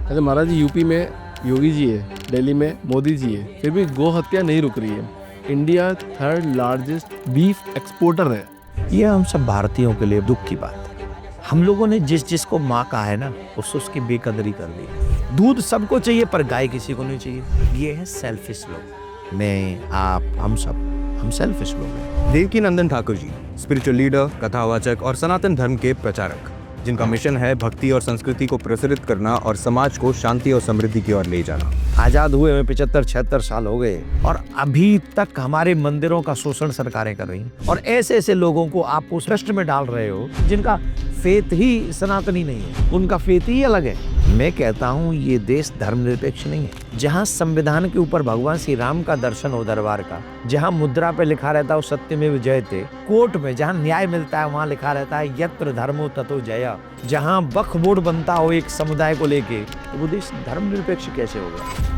अरे महाराज जी, यूपी में योगी जी है, दिल्ली में मोदी जी है, फिर भी गौ हत्या नहीं रुक रही है। India third largest beef exporter है। ये हम सब भारतीयों के लिए दुख की बात है। हम लोगों ने जिस जिसको माँ कहा है ना, उसकी बेकदरी कर दी। दूध सबको चाहिए पर गाय किसी को नहीं चाहिए। ये है सेल्फिश लोग। मैं, आप, हम सेल्फिश लोग हैं। देवकीनंदन ठाकुर जी स्पिरिचुअल लीडर, कथावाचक और सनातन धर्म के प्रचारक, जिनका मिशन है भक्ति और संस्कृति को प्रसारित करना और समाज को शांति और समृद्धि की ओर ले जाना। आजाद हुए में 75-76 साल हो गए और अभी तक हमारे मंदिरों का शोषण सरकारें कर रही हैं। और ऐसे ऐसे लोगों को आप उस प्रश्न में डाल रहे हो जिनका फेथ ही सनातनी नहीं है, उनका फेथ ही अलग है। मैं कहता हूँ ये देश धर्मनिरपेक्ष नहीं है। जहाँ संविधान के ऊपर भगवान श्री राम का दर्शन हो दरबार का, जहाँ मुद्रा पे लिखा रहता है सत्यमेव जयते, कोर्ट में जहाँ न्याय मिलता है वहाँ लिखा रहता है यत्र धर्मो ततो जया, जहाँ वक्फ बोर्ड बनता हो एक समुदाय को लेके, तो वो देश धर्मनिरपेक्ष कैसे होगा?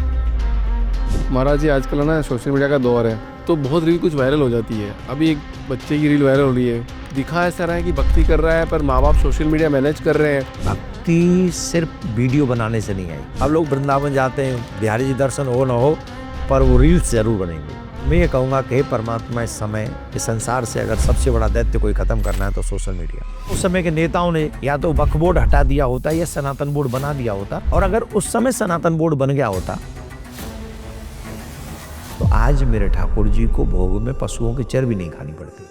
महाराज जी, आजकल ना सोशल मीडिया का दौर है, तो बहुत रील कुछ वायरल हो जाती है। अभी एक बच्चे की रील वायरल हो रही है, दिखा ऐसा रहा है कि भक्ति कर रहा है पर माँ बाप सोशल मीडिया मैनेज कर रहे हैं। भक्ति सिर्फ वीडियो बनाने से नहीं आई। अब लोग वृंदावन जाते हैं, बिहारी जी दर्शन हो ना हो, पर वो रील्स जरूर बनेंगे। मैं ये कहूँगा कि परमात्मा इस समय इस संसार से अगर सबसे बड़ा दैत्य कोई खत्म करना है तो सोशल मीडिया। उस समय के नेताओं ने या तो वक्फ बोर्ड हटा दिया होता या सनातन बोर्ड बना दिया होता, और अगर उस समय सनातन बोर्ड बन गया होता तो आज मेरे ठाकुर जी को भोग में पशुओं की चर्बी नहीं खानी पड़ती।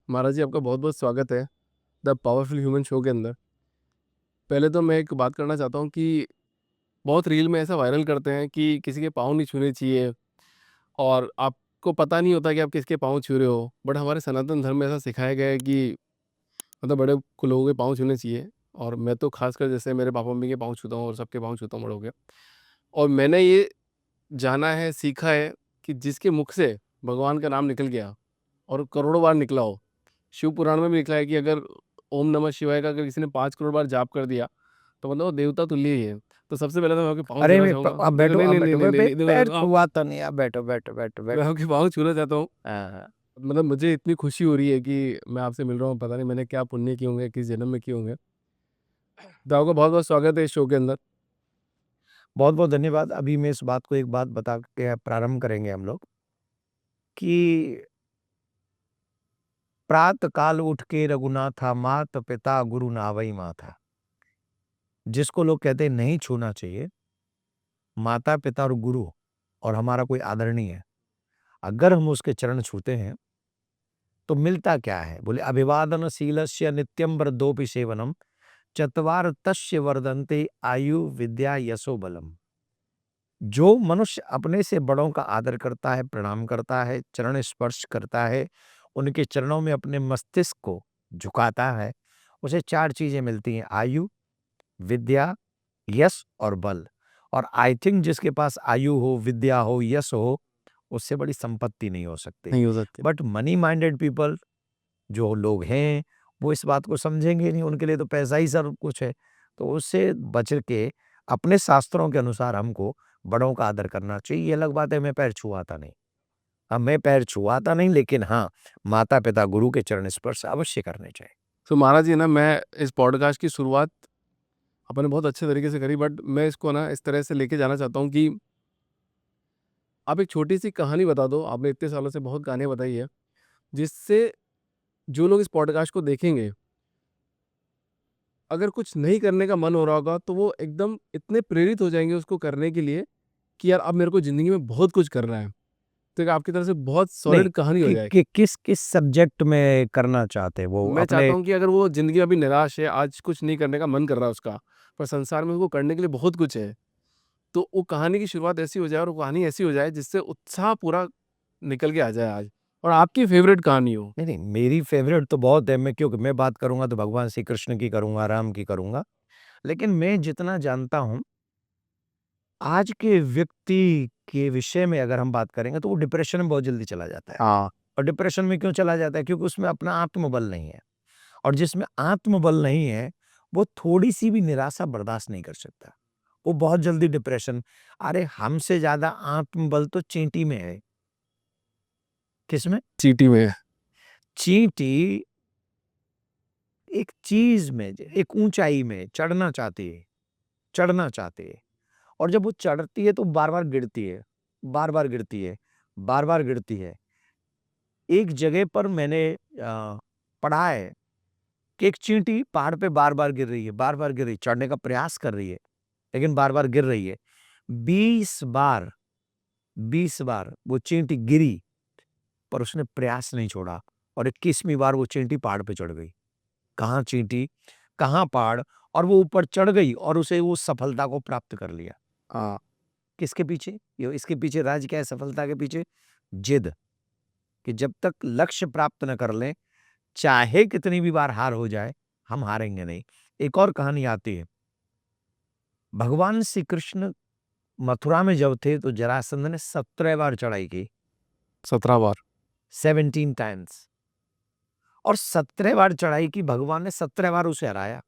महाराज जी, आपका बहुत बहुत स्वागत है द पावरफुल ह्यूमन शो के अंदर। पहले तो मैं एक बात करना चाहता हूँ कि बहुत रील में ऐसा वायरल करते हैं कि किसी के पाँव नहीं छूने चाहिए और आपको पता नहीं होता कि आप किसके पाँव छू रहे हो। बट हमारे सनातन धर्म में ऐसा सिखाया गया है कि मतलब बड़े को लोगों के पाँव छूने चाहिए। और मैं तो खासकर जैसे मेरे पापा मम्मी के पाँव छूता हूँ और सबके पाँव छूता हूँ बड़ों के। और मैंने ये जाना है, सीखा है कि जिसके मुख से भगवान का नाम निकल गया और करोड़ों बार निकला हो, शिव पुराण में भी लिखा है कि अगर ओम नमः शिवाय का अगर किसी ने 5 करोड़ बार जाप कर दिया तो मतलब वो देवता तुल्य ही है। तो सबसे पहले तो मैं आपके पाँव अरे छूना मैं चाहूँगा। अब देखो बैठो, नहीं अब नहीं नहीं बैठो, नहीं नहीं पैर देखो आप, हुआ तो नहीं, अब बैठो बैठो बैठो मैं बैठो। आपके पाँव छूना चाहता हूँ। हाँ। मतलब मुझे इतनी खुशी हो रही है कि मैं आपसे मिल रहा हूँ। पता नहीं मैंने क्या पुण्य किए होंगे, किस जन्म में किए होंगे। तो आपका बहुत बहुत स्वागत है इस शो के अंदर। बहुत बहुत धन्यवाद। अभी मैं इस बात को एक बात बता के प्रारंभ करेंगे हम लोग कि प्रात काल उठ के रघुनाथा, मात पिता गुरु नावई माथा। जिसको लोग कहते हैं नहीं छूना चाहिए, माता पिता और गुरु और हमारा कोई आदरणीय है, अगर हम उसके चरण छूते हैं तो मिलता क्या है? बोले अभिवादन शीलस्य नित्यम वरदोपि सेवनम चत्वार तस्य वर्धन्ते आयु विद्या यशो बलम। जो मनुष्य अपने से बड़ों का आदर करता है, प्रणाम करता है, चरण स्पर्श करता है, उनके चरणों में अपने मस्तिष्क को झुकाता है, उसे 4 चीजें मिलती हैं: आयु, विद्या, यश और बल। और आई थिंक जिसके पास आयु हो, विद्या हो, यश हो, उससे बड़ी संपत्ति नहीं हो सकती। नहीं हो सकते। बट मनी माइंडेड पीपल जो लोग हैं, वो इस बात को समझेंगे नहीं, उनके लिए तो पैसा ही सब कुछ है। तो उससे बच के अपने शास्त्रों के अनुसार हमको बड़ों का आदर करना चाहिए। ये अलग बात है मैं पैर छुआता नहीं। हाँ, मैं पैर छुआता नहीं, लेकिन हाँ, माता-पिता, गुरु के चरण स्पर्श अवश्य करने चाहिए। तो महाराज जी ना, मैं इस पॉडकास्ट की शुरुआत आपने बहुत अच्छे तरीके से करी, बट मैं इसको ना इस तरह से लेके जाना चाहता हूँ कि आप एक छोटी-सी कहानी बता दो। आपने इतने सालों से बहुत कहानियाँ बताई है, जिससे जो लोग इस पॉडकास्ट को देखेंगे, अगर कुछ नहीं करने का मन हो रहा होगा, तो वो एकदम इतने प्रेरित हो जाएँगे उसको करने के लिए कि यार अब मेरे को ज़िंदगी में बहुत कुछ करना है। तो एक आपकी तरफ से बहुत नहीं, सॉलिड कहानी हो जाए। किस सब्जेक्ट में करना चाहते हैं वो मैं चाहता अपने? हूँ कि अगर वो ज़िंदगी में अभी निराश है, आज कुछ नहीं करने का मन कर रहा है उसका, पर संसार में उसको करने के लिए बहुत कुछ है, तो वो कहानी की शुरुआत ऐसी हो जाए और वो कहानी ऐसी हो जाए जिससे उत्साह पूरा निकल के आ जाए आज, और आपकी फ़ेवरेट कहानी हो। नहीं, नहीं, मेरी फ़ेवरेट तो बहुत है। मैं क्योंकि मैं बात करूँगा तो भगवान श्री कृष्ण की करूँगा, राम की करूँगा। लेकिन मैं जितना जानता हूँ, आज के व्यक्ति के विषय में अगर हम बात करेंगे तो वो डिप्रेशन में बहुत जल्दी चला जाता है। हाँ। और डिप्रेशन में क्यों चला जाता है? क्योंकि उसमें अपना आत्मबल नहीं है। और जिसमें आत्मबल नहीं है, वो थोड़ी-सी भी निराशा बर्दाश्त नहीं कर सकता। वो बहुत जल्दी डिप्रेशन। अरे हमसे ज्यादा आत्मबल तो चींटी में है। किसमें? चीटी में। चींटी एक चीज में, एक ऊंचाई में चढ़ना चाहती है, चढ़ना चाहती है, और जब वो चढ़ती है तो बार बार गिरती है, बार बार गिरती है, बार बार गिरती है। एक जगह पर मैंने पढ़ा है कि एक चींटी पहाड़ पे बार बार गिर रही है, बार बार गिर रही है, चढ़ने का प्रयास कर रही है लेकिन बार बार गिर रही है। 20 बार वो चींटी गिरी पर उसने प्रयास नहीं छोड़ा, और 21वीं बार वो चींटी पहाड़ पे चढ़ गई। कहाँ चींटी, कहाँ पहाड़, और वो ऊपर चढ़ गई और उसे वो सफलता को प्राप्त कर लिया। हाँ। किसके पीछे? ये इसके पीछे राज क्या है सफलता के पीछे? जिद। कि जब तक लक्ष्य प्राप्त न कर लें, चाहे कितनी भी बार हार हो जाए, हम हारेंगे नहीं। एक और कहानी आती है, भगवान श्री कृष्ण मथुरा में जब थे तो जरासंध ने 17 बार चढ़ाई की, 17 बार। 17 टाइम्स, और 17 बार चढ़ाई की, भगवान ने 17 बार उसे हराया।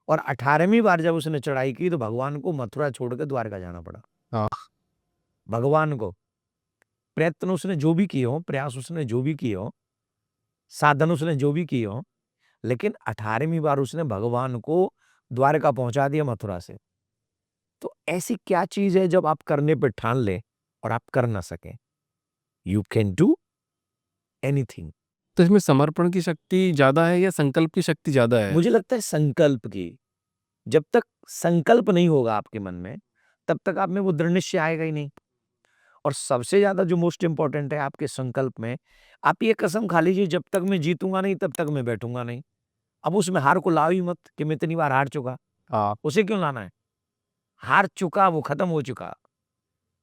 और 18वीं बार जब उसने चढ़ाई की तो भगवान को मथुरा छोड़कर द्वारका जाना पड़ा। हाँ। भगवान को प्रयत्न उसने जो भी किए हो, प्रयास उसने जो भी किए हो, साधन उसने जो भी किए हो, लेकिन 18वीं बार उसने भगवान को द्वारका पहुंचा दिया मथुरा से। तो ऐसी क्या चीज है जब आप करने पे ठान लें और आप कर ना सकें? You can do anything. तो इसमें समर्पण की शक्ति ज्यादा है या संकल्प की शक्ति ज्यादा है? मुझे लगता है संकल्प की। जब तक संकल्प नहीं होगा आपके मन में, तब तक आप में वो दृढ़ निश्चय आएगा ही नहीं। और सबसे ज्यादा जो मोस्ट इंपॉर्टेंट है आपके संकल्प में, आप ये कसम खा लीजिए, जब तक मैं जीतूंगा नहीं तब तक मैं बैठूंगा नहीं। अब उसमें हार को लाओ ही मत कि मैं इतनी बार हार चुका, हाँ। उसे क्यों लाना है? हार चुका, वो खत्म हो चुका।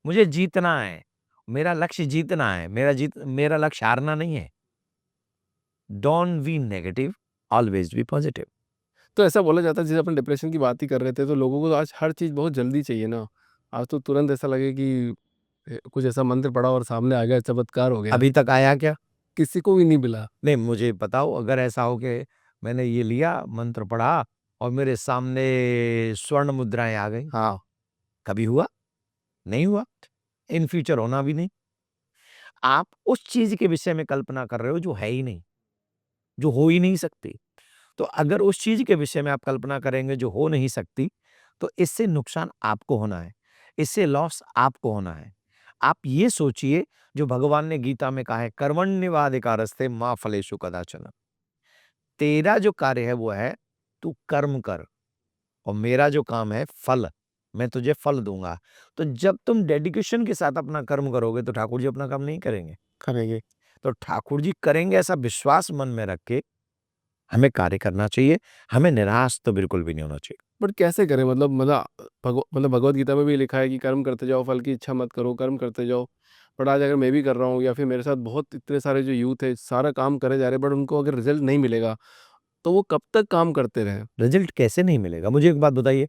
मुझे जीतना है, मेरा लक्ष्य जीतना है, मेरा लक्ष्य हारना नहीं है। Don't be negative, always be positive. तो ऐसा बोला जाता है, जैसे अपन डिप्रेशन की बात ही कर रहे थे, तो लोगों को तो आज हर चीज़ बहुत जल्दी चाहिए ना। आज तो तुरंत ऐसा लगे कि कुछ ऐसा मंत्र पढ़ा और सामने आ गया, चमत्कार हो गया। अभी तक आया क्या? किसी को भी नहीं मिला। नहीं, मुझे बताओ, अगर ऐसा हो कि मैंने ये लिया, मंत्र पढ़ा और मेरे सामने स्वर्ण मुद्राएं आ गई, हाँ। कभी हुआ? नहीं हुआ, इन फ्यूचर होना भी नहीं। आप उस चीज के विषय में कल्पना कर रहे हो जो है ही नहीं, जो हो ही नहीं सकती। तो अगर उस चीज के विषय में आप कल्पना करेंगे जो हो नहीं सकती, तो इससे नुकसान आपको होना है, इससे लॉस आपको होना है। आप ये सोचिए, जो भगवान ने गीता में कहा है, कर्मण्येवाधिकारस्ते मा फलेषु कदाचन। तेरा जो कार्य है वो है तू कर्म कर, और मेरा जो काम है फल, मैं तुझे फल दूंगा। तो जब तुम डेडिकेशन के साथ अपना कर्म करोगे तो ठाकुर जी अपना काम नहीं करेंगे? करेंगे। तो ठाकुर जी करेंगे, ऐसा विश्वास मन में रख के हमें कार्य करना चाहिए। हमें निराश तो बिल्कुल भी नहीं होना चाहिए। बट कैसे करें? मतलब भगवत गीता में भी लिखा है कि कर्म करते जाओ, फल की इच्छा मत करो, कर्म करते जाओ। बट आज अगर मैं भी कर रहा हूँ या फिर मेरे साथ बहुत इतने सारे जो यूथ है, सारा काम करे जा रहे हैं, बट उनको अगर रिजल्ट नहीं मिलेगा, तो वो कब तक काम करते रहें? रिजल्ट कैसे नहीं मिलेगा? मुझे एक बात बताइए,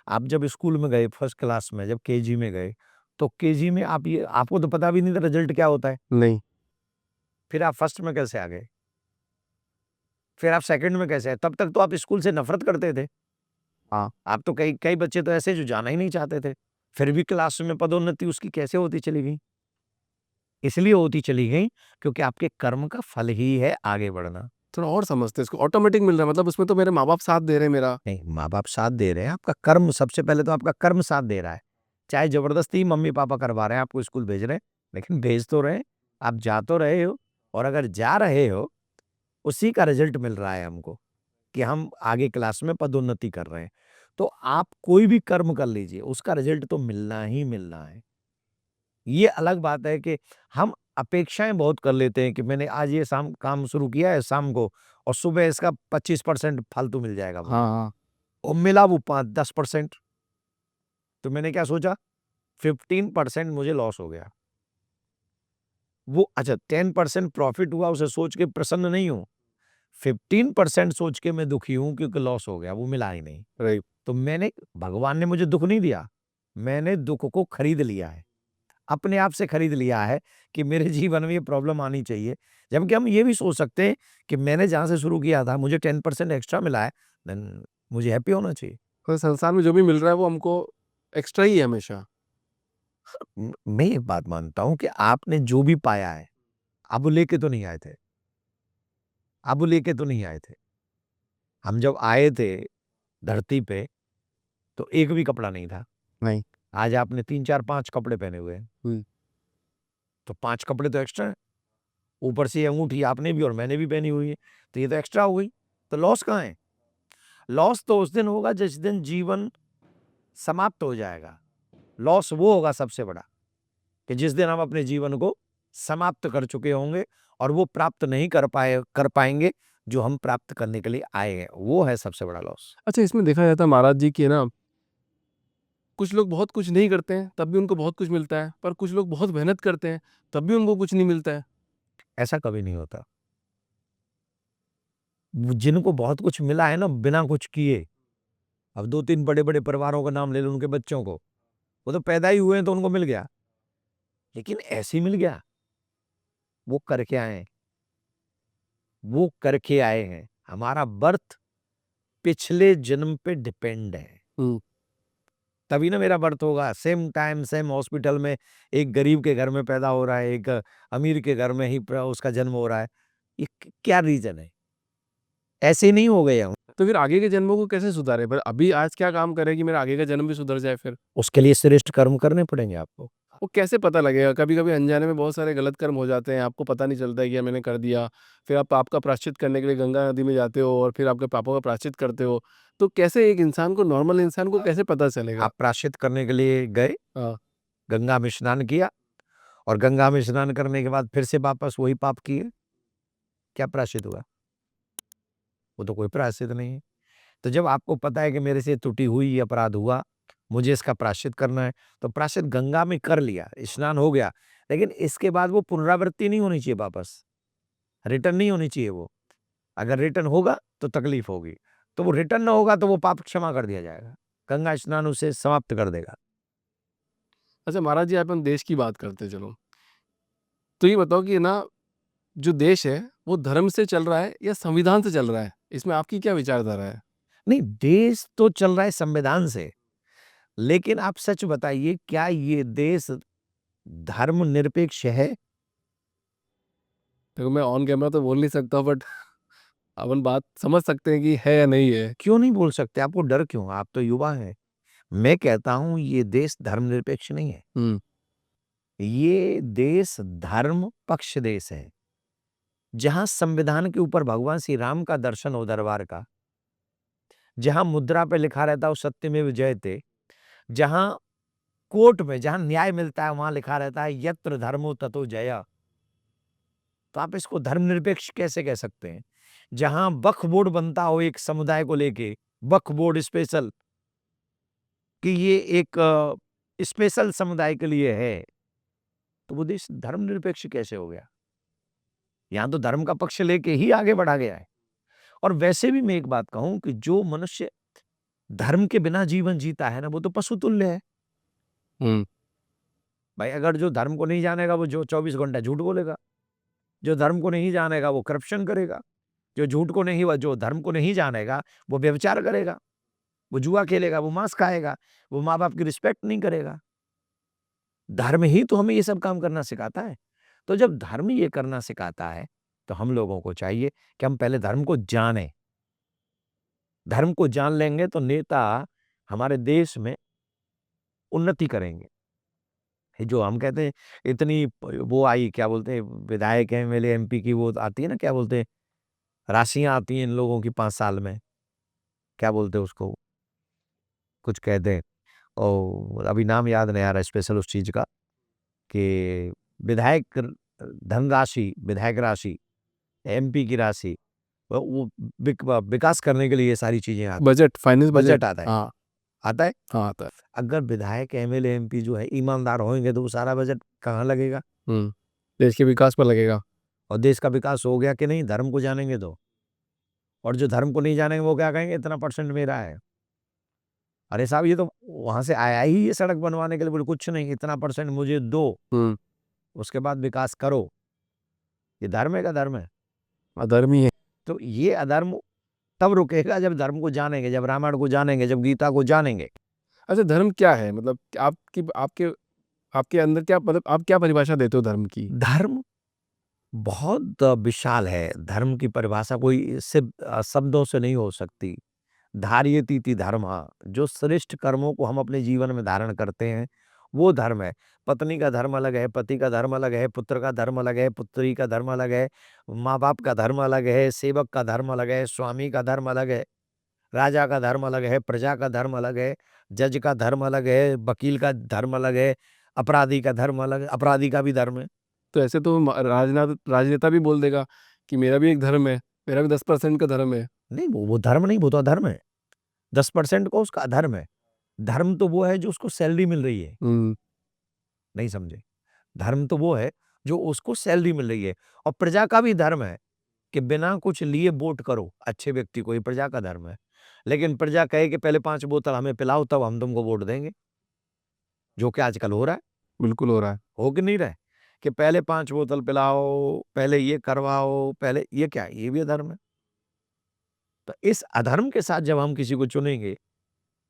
आप जब स्कूल में गए, फर्स्ट क्लास में, जब केजी में गए, तो केजी में आपको तो पता भी नहीं था रिजल्ट क्या होता है। नहीं। फिर आप फर्स्ट में कैसे आ गए? फिर आप सेकंड में कैसे आए? तब तक तो आप स्कूल से नफरत करते थे। हाँ। आप तो कई कई बच्चे तो ऐसे जो जाना ही नहीं चाहते थे, फिर भी क्लास में पदोन्नति उसकी कैसे होती चली गई? इसलिए होती चली गई क्योंकि आपके कर्म का फल ही है आगे बढ़ना। थोड़ा और समझते हैं इसको। ऑटोमेटिक मिल रहा है, मतलब उसमें तो मेरे माँ बाप साथ दे रहे हैं मेरा। नहीं, माँ बाप साथ दे रहे हैं, आपका कर्म, सबसे पहले तो आपका कर्म साथ दे रहा है। चाहे जबरदस्ती मम्मी पापा करवा रहे हैं, आपको स्कूल भेज रहे हैं, लेकिन भेज तो रहे हैं, आप जा तो रहे हो। और अगर जा रहे हो, उसी का रिजल्ट मिल रहा है हमको कि हम आगे क्लास में पदोन्नति कर रहे हैं। तो आप कोई भी कर्म कर लीजिए, उसका रिजल्ट तो मिलना ही मिलना है। ये अलग बात है कि हम अपेक्षाएं बहुत कर लेते हैं कि मैंने आज ये शाम काम शुरू किया है शाम को, और सुबह इसका 25% फालतू मिल जाएगा मुझे, हाँ, हाँ। और मिला वो 5-10%। तो मैंने क्या सोचा, 15% मुझे लॉस हो गया। वो अच्छा 10% प्रॉफिट हुआ, उसे सोच के प्रसन्न नहीं हूं, 15% सोच के मैं दुखी हूं क्योंकि लॉस हो गया, वो मिला ही नहीं। राइट। तो भगवान ने मुझे दुख नहीं दिया, मैंने दुख को खरीद लिया है, अपने आप से खरीद लिया है कि मेरे जीवन में ये प्रॉब्लम आनी चाहिए। जबकि हम ये भी सोच सकते हैं कि मैंने जहां से शुरू किया था, मुझे 10% एक्स्ट्रा मिला है, देन मुझे हैप्पी होना चाहिए। तो संसार में जो भी मिल रहा है वो हमको एक्स्ट्रा ही है हमेशा। मैं एक बात मानता हूं कि आपने जो भी पाया है, आप वो लेके तो नहीं आए थे। आप वो लेके तो नहीं आए थे। हम जब आए थे धरती पे, तो एक भी कपड़ा नहीं था। नहीं। आज आपने 3, 4, 5 कपड़े पहने हुए हैं। हम्म। तो 5 कपड़े तो एक्स्ट्रा है। ऊपर से ये अंगूठी आपने भी और मैंने भी पहनी हुई है, तो ये तो एक्स्ट्रा हो गई। तो लॉस कहाँ है? लॉस तो उस दिन होगा जिस दिन जीवन समाप्त हो जाएगा। लॉस वो होगा सबसे बड़ा, कि जिस दिन हम अपने जीवन को समाप्त कर चुके होंगे और वो प्राप्त नहीं कर पाएंगे जो हम प्राप्त करने के लिए आए हैं। वो है सबसे बड़ा लॉस। अच्छा, इसमें देखा जाता है महाराज जी की, है ना, कुछ लोग बहुत कुछ नहीं करते हैं तब भी उनको बहुत कुछ मिलता है, पर कुछ लोग बहुत मेहनत करते हैं तब भी उनको कुछ नहीं मिलता है। ऐसा कभी नहीं होता। जिनको बहुत कुछ मिला है ना बिना कुछ किए, अब 2-3 बड़े-बड़े परिवारों का नाम ले लो, उनके बच्चों को, वो तो पैदा ही हुए हैं तो उनको मिल गया, लेकिन ऐसे ही मिल गया। वो करके आए हैं। वो करके आए हैं। हमारा बर्थ पिछले जन्म पे डिपेंड है। हम्म। तभी ना मेरा बर्थ होगा। सेम टाइम सेम हॉस्पिटल में एक गरीब के घर में पैदा हो रहा है, एक अमीर के घर में ही उसका जन्म हो रहा है। ये क्या रीजन है? ऐसे नहीं हो गए हम। तो फिर आगे के जन्मों को कैसे सुधारे? पर अभी आज क्या काम करे कि मेरा आगे का जन्म भी सुधर जाए? फिर उसके लिए श्रेष्ठ कर्म करने पड़ेंगे आपको। वो कैसे पता लगेगा? कभी कभी अनजाने में बहुत सारे गलत कर्म हो जाते हैं, आपको पता नहीं चलता है कि ये मैंने कर दिया। फिर आप पाप का प्रायश्चित करने के लिए गंगा नदी में जाते हो और फिर आपके पापों का प्रायश्चित करते हो। तो कैसे एक इंसान को, नॉर्मल इंसान को कैसे पता चलेगा? आप प्रायश्चित करने के लिए गए, हाँ। गंगा में स्नान किया और गंगा में स्नान करने के बाद फिर से वापस वही पाप किए, क्या प्रायश्चित हुआ? वो तो कोई प्रायश्चित नहीं है। तो जब आपको पता है कि मेरे से त्रुटि हुई, अपराध हुआ, मुझे इसका प्रायश्चित करना है, तो प्रायश्चित गंगा में कर लिया, स्नान हो गया, लेकिन इसके बाद वो पुनरावृत्ति नहीं होनी चाहिए वापस, रिटर्न नहीं होनी चाहिए वो। अगर रिटर्न होगा तो तकलीफ होगी, तो वो रिटर्न ना होगा तो वो पाप क्षमा कर दिया जाएगा। गंगा स्नान उसे समाप्त कर देगा। अच्छा महाराज जी, अपन देश की बात करते हैं, चलो। तो ये बताओ कि ना, जो देश है वो धर्म से चल रहा है या संविधान से चल रहा है? इसमें आपकी क्या विचारधारा है? नहीं, देश तो चल रहा है संविधान से, लेकिन आप सच बताइए क्या ये देश धर्मनिरपेक्ष है? देखो, मैं ऑन कैमरा तो बोल नहीं सकता, बट अपन बात समझ सकते हैं कि है या नहीं है। क्यों नहीं बोल सकते? आपको डर क्यों? आप तो युवा हैं। मैं कहता हूं ये देश धर्मनिरपेक्ष नहीं है। हम्म। ये देश धर्म पक्ष देश है, जहां संविधान के ऊपर भगवान श्री राम का दर्शन हो दरबार का, जहां मुद्रा पे लिखा रहता है सत्यमेव जयते, जहां कोर्ट में जहां न्याय मिलता है वहां लिखा रहता है यत्र धर्मो ततो जया। तो आप इसको धर्मनिरपेक्ष कैसे कह सकते हैं? जहां वक्फ बोर्ड बनता हो एक समुदाय को लेके, वक्फ बोर्ड स्पेशल, कि ये एक स्पेशल समुदाय के लिए है, तो वो देश धर्मनिरपेक्ष कैसे हो गया? यहां तो धर्म का पक्ष लेके ही आगे बढ़ा गया है। और वैसे भी मैं एक बात कहूं कि जो मनुष्य धर्म के बिना जीवन जीता है ना, वो तो पशु तुल्य है। हम्म। भाई अगर जो धर्म को नहीं जानेगा वो जो 24 घंटा झूठ बोलेगा, जो धर्म को नहीं जानेगा वो करप्शन करेगा, जो धर्म को नहीं जानेगा वो व्यभिचार करेगा, वो जुआ खेलेगा, वो मांस खाएगा, वो माँ बाप की रिस्पेक्ट नहीं करेगा। धर्म ही तो हमें ये सब काम करना सिखाता है। तो जब धर्म ये करना सिखाता है, तो हम लोगों को चाहिए कि हम पहले धर्म को जानें। धर्म को जान लेंगे तो नेता हमारे देश में उन्नति करेंगे। ये जो हम कहते हैं इतनी वो आई, क्या बोलते हैं, विधायक एमएलए एमपी की वो आती है ना, क्या बोलते हैं, राशियां आती हैं इन लोगों की 5 साल में, क्या बोलते हैं उसको, कुछ कहते हैं, और अभी नाम याद नहीं आ रहा स्पेशल उस चीज का, कि विधायक धनराशि, विधायक राशि, एमपी की राशि, वो विकास करने के लिए ये सारी चीजें आती बजट, फाइनेंस बजट बजट। आता है। हाँ। आता है। हाँ, आता है। अगर विधायक एमएलए एमपी जो है ईमानदार होंगे तो वो सारा बजट कहाँ लगेगा? हम्म। देश के विकास पर लगेगा। और देश का विकास हो गया कि नहीं धर्म को जानेंगे तो। और जो धर्म को नहीं जानेंगे वो क्या कहेंगे, इतना परसेंट मेरा है। अरे साहब ये तो वहां से आया ही ये सड़क बनवाने के लिए, बोले कुछ नहीं, इतना परसेंट मुझे दो, हम्म। उसके बाद विकास करो। ये धर्म है का धर्म है? अधर्मी है। तो ये अधर्म तब रुकेगा जब धर्म को जानेंगे, जब रामायण को जानेंगे, जब गीता को जानेंगे। अच्छा, धर्म क्या है? मतलब आपकी आपके आपके अंदर क्या, मतलब आप क्या परिभाषा देते हो धर्म की? धर्म बहुत विशाल है। धर्म की परिभाषा कोई सिर्फ शब्दों से नहीं हो सकती। धारयति इति धर्मः, जो श्रेष्ठ कर्मों को हम अपने जीवन में धारण करते हैं, वो धर्म है। पत्नी का धर्म अलग है, पति का धर्म अलग है, पुत्र का धर्म अलग है, पुत्री का धर्म अलग है, माँ-बाप का धर्म अलग है, सेवक का धर्म अलग है, स्वामी का धर्म अलग है, राजा का धर्म अलग है, प्रजा का धर्म अलग है, जज का धर्म अलग है, वकील का धर्म अलग है, अपराधी का धर्म अलग है, अपराधी का भी धर्म है। तो ऐसे तो राजनेता भी बोल देगा कि मेरा भी एक धर्म है, मेरा भी 10% का धर्म है। नहीं, वो धर्म नहीं, वो तो अधर्म है। 10% को उसका अधर्म है। धर्म तो वो है जो उसको सैलरी मिल रही है। नहीं समझे? धर्म तो वो है जो उसको सैलरी मिल रही है। और प्रजा का भी धर्म है कि बिना कुछ लिए वोट करो अच्छे व्यक्ति को, ये प्रजा का धर्म है। लेकिन प्रजा कहे कि पहले 5 बोतल हमें पिलाओ तब हम तुमको वोट देंगे। जो कि आजकल हो रहा है। बिल्कुल हो रहा है। हो कि नहीं रहा है? कि पहले 5 बोतल पिलाओ, पहले ये करवाओ, पहले ये क्या है? ये भी अधर्म है। तो इस अधर्म के साथ जब हम किसी को चुनेंगे,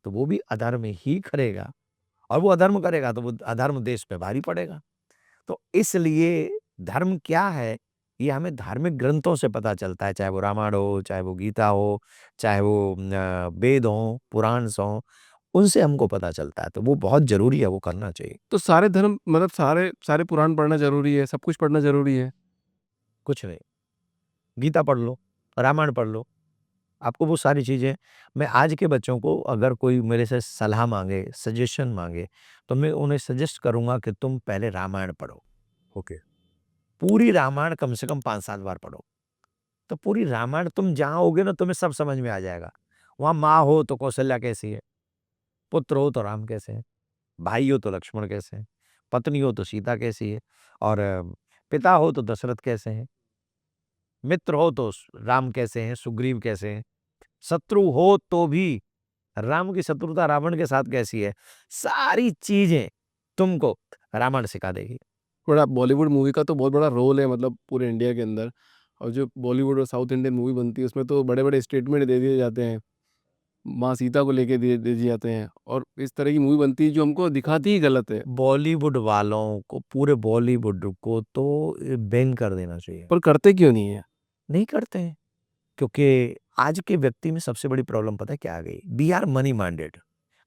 तो वो भी अधर्म ही करेगा। और वो अधर्म करेगा तो वो अधर्म देश पे भारी पड़ेगा। तो इसलिए धर्म क्या है, ये हमें धार्मिक ग्रंथों से पता चलता है, चाहे वो रामायण हो, चाहे वो गीता हो, चाहे वो वेद हों, पुराण हों, उनसे हमको पता चलता है। तो वो बहुत ज़रूरी है, वो करना चाहिए। तो सारे धर्म, मतलब सारे सारे पुराण पढ़ना ज़रूरी है, सब कुछ पढ़ना ज़रूरी है? कुछ नहीं, गीता पढ़ लो, रामायण पढ़ लो, आपको वो सारी चीज़ें। मैं आज के बच्चों को अगर कोई मेरे से सलाह माँगे, सजेशन माँगे, तो मैं उन्हें सजेस्ट करूँगा कि तुम पहले रामायण पढ़ो। ओके। पूरी रामायण कम से कम 5-7 बार पढ़ो। तो पूरी रामायण तुम जहाँ होगे ना, तुम्हें सब समझ में आ जाएगा। वहाँ माँ हो तो कौशल्या कैसी है, पुत्र हो तो राम कैसे हैं, भाई हो तो लक्ष्मण कैसे हैं, पत्नी हो तो सीता कैसी है, और पिता हो तो दशरथ कैसे हैं, मित्र हो तो राम कैसे हैं, सुग्रीव कैसे हैं, शत्रु हो तो भी राम की शत्रुता रावण के साथ कैसी है, सारी चीजें तुमको रामायण सिखा देगी। बड़ा बॉलीवुड मूवी का तो बहुत बड़ा रोल है, मतलब पूरे इंडिया के अंदर। और जो बॉलीवुड और साउथ इंडियन मूवी बनती है, उसमें तो बड़े-बड़े स्टेटमेंट दे दिए जाते हैं। माँ सीता को लेके दे दिए जाते हैं, और इस तरह की मूवी बनती है जो हमको दिखाती ही गलत है। बॉलीवुड वालों को, पूरे बॉलीवुड को तो बैन कर देना चाहिए। पर करते क्यों नहीं है? नहीं करते हैं, क्योंकि आज के व्यक्ति में सबसे बड़ी प्रॉब्लम पता है क्या आ गई? We are money minded.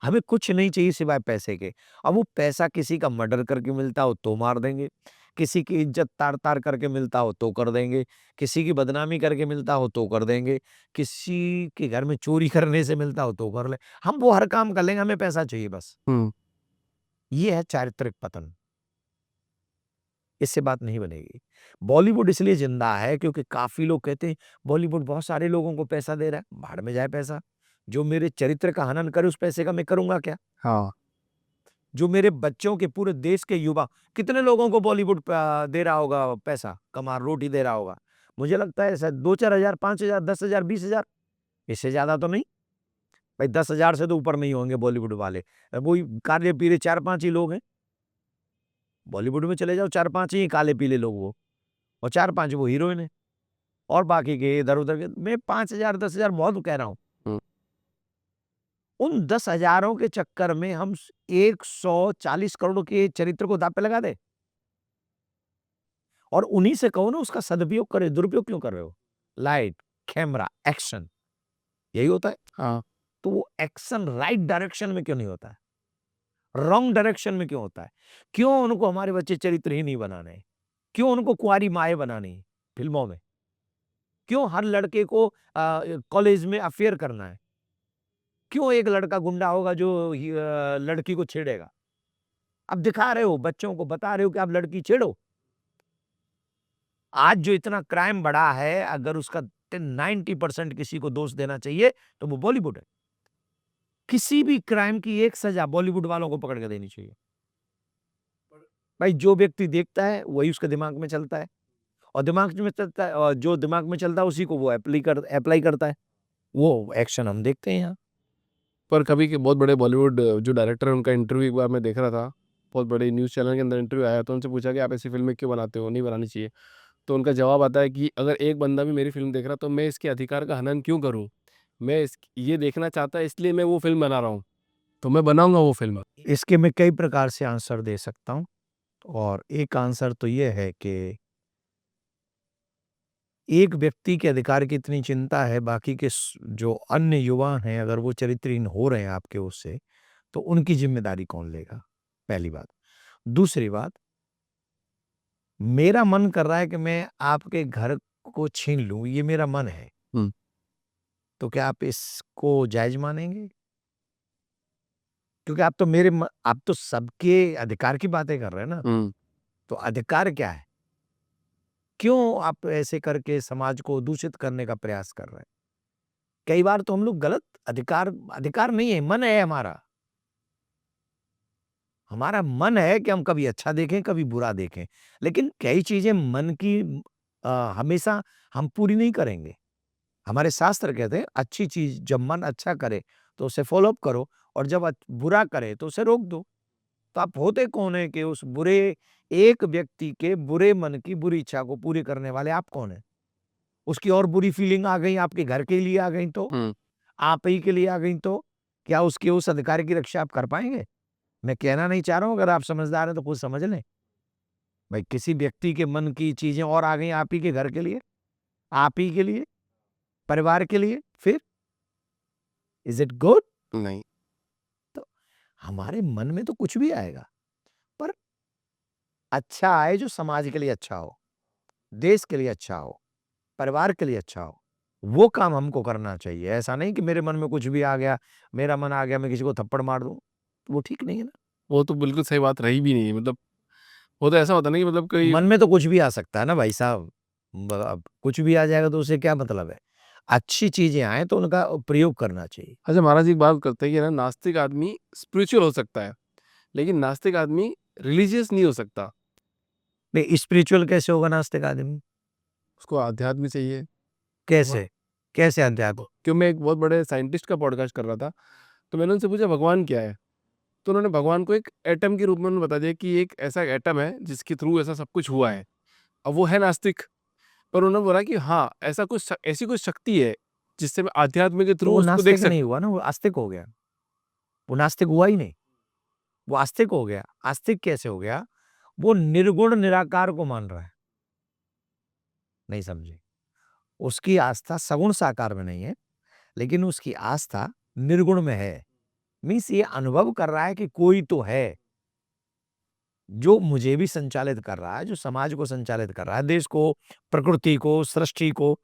हमें कुछ नहीं चाहिए सिवाय पैसे के। अब वो पैसा किसी का मर्डर करके मिलता हो तो मार देंगे, किसी की इज्जत तार-तार करके मिलता हो तो कर देंगे, किसी की बदनामी करके मिलता हो तो कर देंगे, किसी के घर में चोरी करने से मिलता हो तो कर ले। हम वो हर काम कर लेंगे, हमें पैसा चाहिए बस। हुँ। ये है चारित्रिक पतन। इससे बात नहीं बनेगी। बॉलीवुड इसलिए ज़िंदा है क्योंकि काफ़ी लोग कहते हैं बॉलीवुड बहुत सारे लोगों को पैसा दे रहा है, भाड़ में जाए पैसा। जो मेरे चरित्र का हनन करे उस पैसे का मैं करूँगा क्या? हाँ। जो मेरे बच्चों के, पूरे देश के युवा, कितने लोगों को बॉलीवुड दे रहा होगा पैसा, कमा रोटी दे रहा होगा? मुझे लगता है शायद 2-4 हज़ार, 5 हज़ार, 10 हज़ार, 20 हज़ार, इससे ज़्यादा तो नहीं। भाई 10 हज़ार से तो ऊपर नहीं होंगे बॉलीवुड वाले। वही काले-पीले 4-5 ही लोग हैं। बॉलीवुड में चले जाओ, 4-5 ही काले-पीले लोग वो, और 4-5 वो हीरोइन है। और बाकी के इधर-उधर के, मैं 5,000 10,000 बहुत कह रहा हूँ। हुँ। उन 10 हज़ारों के चक्कर में हम 140 करोड़ के चरित्र को दाँव पे लगा दें। और उन्हीं से कहो ना उसका सदुपयोग करे, दुरुपयोग क्यों कर रहे हो? लाइट, कैमरा, एक्शन, यही होता है। हाँ। तो वो एक्शन राइट डायरेक्शन में क्यों नहीं होता है? रॉन्ग डायरेक्शन में क्यों होता है? क्यों उनको हमारे बच्चे चरित्रहीन ही बनाने हैं? क्यों उनको कुँवारी माएँ बनानी है फ़िल्मों में? क्यों हर लड़के को कॉलेज में अफेयर करना है? क्यों एक लड़का गुंडा होगा जो लड़की को छेड़ेगा? आप दिखा रहे हो, बच्चों को बता रहे हो कि आप लड़की छेड़ो। आज जो इतना क्राइम बढ़ा है, अगर उसका 90% किसी को दोष देना चाहिए, तो वो बॉलीवुड है। किसी भी क्राइम की एक सज़ा बॉलीवुड वालों को पकड़ के देनी चाहिए। भाई जो व्यक्ति देखता है, वही उसके दिमाग में चलता है, और दिमाग में चलता है, और जो दिमाग में चलता है उसी को वो अप्लाई करता है। वो एक्शन हम देखते हैं यहाँ। पर कभी के बहुत बड़े बॉलीवुड जो डायरेक्टर है, उनका इंटरव्यू एक बार मैं देख रहा था, बहुत बड़े न्यूज़ चैनल के अंदर इंटरव्यू आया, तो उनसे पूछा कि आप ऐसी फ़िल्में क्यों बनाते हो? नहीं बनानी चाहिए। तो उनका जवाब आता है कि अगर एक बंदा भी मेरी फ़िल्म देख रहा है, तो मैं इसके अधिकार का हनन क्यों करूँ? मैं ये देखना चाहता इसलिए मैं वो फिल्म बना रहा हूँ, तो मैं बनाऊंगा वो फिल्म। इसके मैं कई प्रकार से आंसर दे सकता हूँ, और एक आंसर तो ये है कि एक व्यक्ति के अधिकार की इतनी चिंता है, बाकी के जो अन्य युवा हैं, अगर वो चरित्रहीन हो रहे हैं आपके उससे, तो उनकी जिम्मेदारी कौन लेगा? पहली बात। दूसरी बात, मेरा मन कर रहा है कि मैं आपके घर को छीन लूं, ये मेरा मन है, तो क्या आप इसको जायज मानेंगे? क्योंकि आप तो सबके अधिकार की बातें कर रहे हैं ना, तो अधिकार क्या है? क्यों आप ऐसे करके समाज को दूषित करने का प्रयास कर रहे हैं? कई बार तो हम लोग गलत अधिकार नहीं है, मन है हमारा। हमारा मन है कि हम कभी अच्छा देखें, कभी बुरा देखें। लेकिन कई चीजें मन की हमेशा हम पूरी नहीं करेंगे। हमारे शास्त्र कहते हैं अच्छी चीज जब मन अच्छा करे तो उसे फॉलो अप करो, और जब बुरा करे तो उसे रोक दो। तो आप होते कौन है कि उस बुरे एक व्यक्ति के बुरे मन की बुरी इच्छा को पूरी करने वाले आप कौन है? उसकी और बुरी फीलिंग आ गई, आपके घर के लिए आ गई तो, आप ही के लिए आ गई तो, क्या उसके उस अधिकार की रक्षा आप कर पाएंगे? मैं कहना नहीं चाह रहा हूं, अगर आप समझदार हैं तो कुछ समझ लें। भाई किसी व्यक्ति के मन की चीजें और आ गई आप ही के घर के लिए, आप ही के लिए, परिवार के लिए, फिर इज इट गुड? नहीं। तो हमारे मन में तो कुछ भी आएगा, पर अच्छा आए जो समाज के लिए अच्छा हो, देश के लिए अच्छा हो, परिवार के लिए अच्छा हो, वो काम हमको करना चाहिए। ऐसा नहीं कि मेरे मन में कुछ भी आ गया, मेरा मन आ गया मैं किसी को थप्पड़ मार दूं, तो वो ठीक नहीं है ना। वो तो बिल्कुल सही बात रही भी नहीं है। मतलब वो तो ऐसा होता नहीं कि मतलब कोई। मन में तो कुछ भी आ सकता है ना भाई साहब, अब कुछ भी आ जाएगा तो उससे क्या मतलब है? अच्छी चीजें आए तो उनका प्रयोग करना चाहिए। अच्छा, महाराज जी एक बात करते हैं कि ना, नास्तिक आदमी स्पिरिचुअल हो सकता है, लेकिन नास्तिक आदमी रिलीजियस नहीं हो सकता। नहीं, स्पिरिचुअल कैसे होगा नास्तिक आदमी? उसको आध्यात्म चाहिए। कैसे? कैसे अध्यात्म? क्यों, मैं एक बहुत बड़े साइंटिस्ट का पॉडकास्ट कर रहा था, तो मैंने उनसे पूछा भगवान क्या है, तो उन्होंने भगवान को एक एटम के रूप में उन्होंने बता दिया कि एक ऐसा एटम है जिसके थ्रू ऐसा सब कुछ हुआ है। अब वो है नास्तिक, पर उन्होंने बोला कि हाँ, ऐसा कुछ ऐसी कोई शक्ति है जिससे मैं आध्यात्म के तो थ्रू वो उसको देख नास्तिक सकता। नहीं हुआ ना, वो आस्तिक हो गया। वो नास्तिक हुआ ही नहीं, वो आस्तिक हो गया। आस्तिक कैसे हो गया? वो निर्गुण निराकार को मान रहा है। नहीं समझे? उसकी आस्था सगुण साकार में नहीं है, लेकिन उसकी आस्था निर्गुण में है। मीन्स ये अनुभव कर रहा है कि कोई तो है जो मुझे भी संचालित कर रहा है, जो समाज को संचालित कर रहा है, देश को, प्रकृति को, सृष्टि को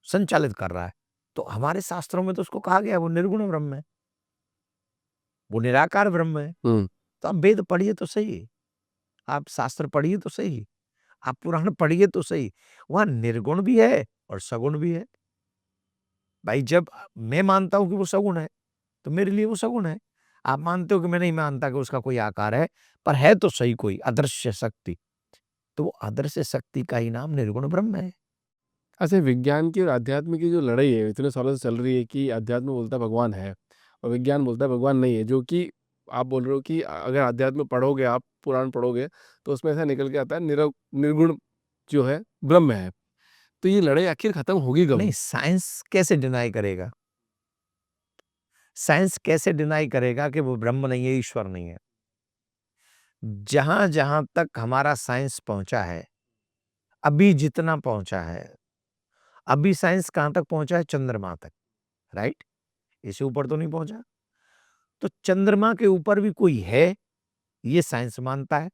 संचालित कर रहा है। तो हमारे शास्त्रों में तो उसको कहा गया है वो निर्गुण ब्रह्म है, वो निराकार ब्रह्म है। हम्म। तो आप वेद पढ़िए तो सही, आप शास्त्र पढ़िए तो सही, आप पुराण पढ़िए तो सही, वहां निर्गुण भी है और सगुण भी है। भाई जब मैं मानता हूं कि वो सगुण है, तो मेरे लिए वो सगुण है। आप मानते हो कि मैं नहीं मानता कि उसका कोई आकार है, पर है तो सही कोई अदृश्य शक्ति, तो वो अदृश्य शक्ति का ही नाम निर्गुण ब्रह्म है। अच्छा, विज्ञान की और अध्यात्म की जो लड़ाई है इतने सालों से चल रही है कि अध्यात्म बोलता है भगवान है और विज्ञान बोलता है भगवान नहीं है, जो कि आप बोल रहे हो कि अगर अध्यात्म पढ़ोगे, आप पुराण पढ़ोगे, तो उसमें ऐसा निकल के आता है निर्गुण जो है ब्रह्म है। तो ये लड़ाई आखिर खत्म होगी नहीं, कब? साइंस कैसे डिनाई करेगा? साइंस कैसे डिनाई करेगा कि वो ब्रह्म नहीं है, ईश्वर नहीं है? जहां जहां तक हमारा साइंस पहुंचा है, अभी जितना पहुंचा है, अभी साइंस कहां तक पहुंचा है? चंद्रमा तक, राइट? इससे ऊपर तो नहीं पहुंचा। तो चंद्रमा के ऊपर भी कोई है, ये साइंस मानता है।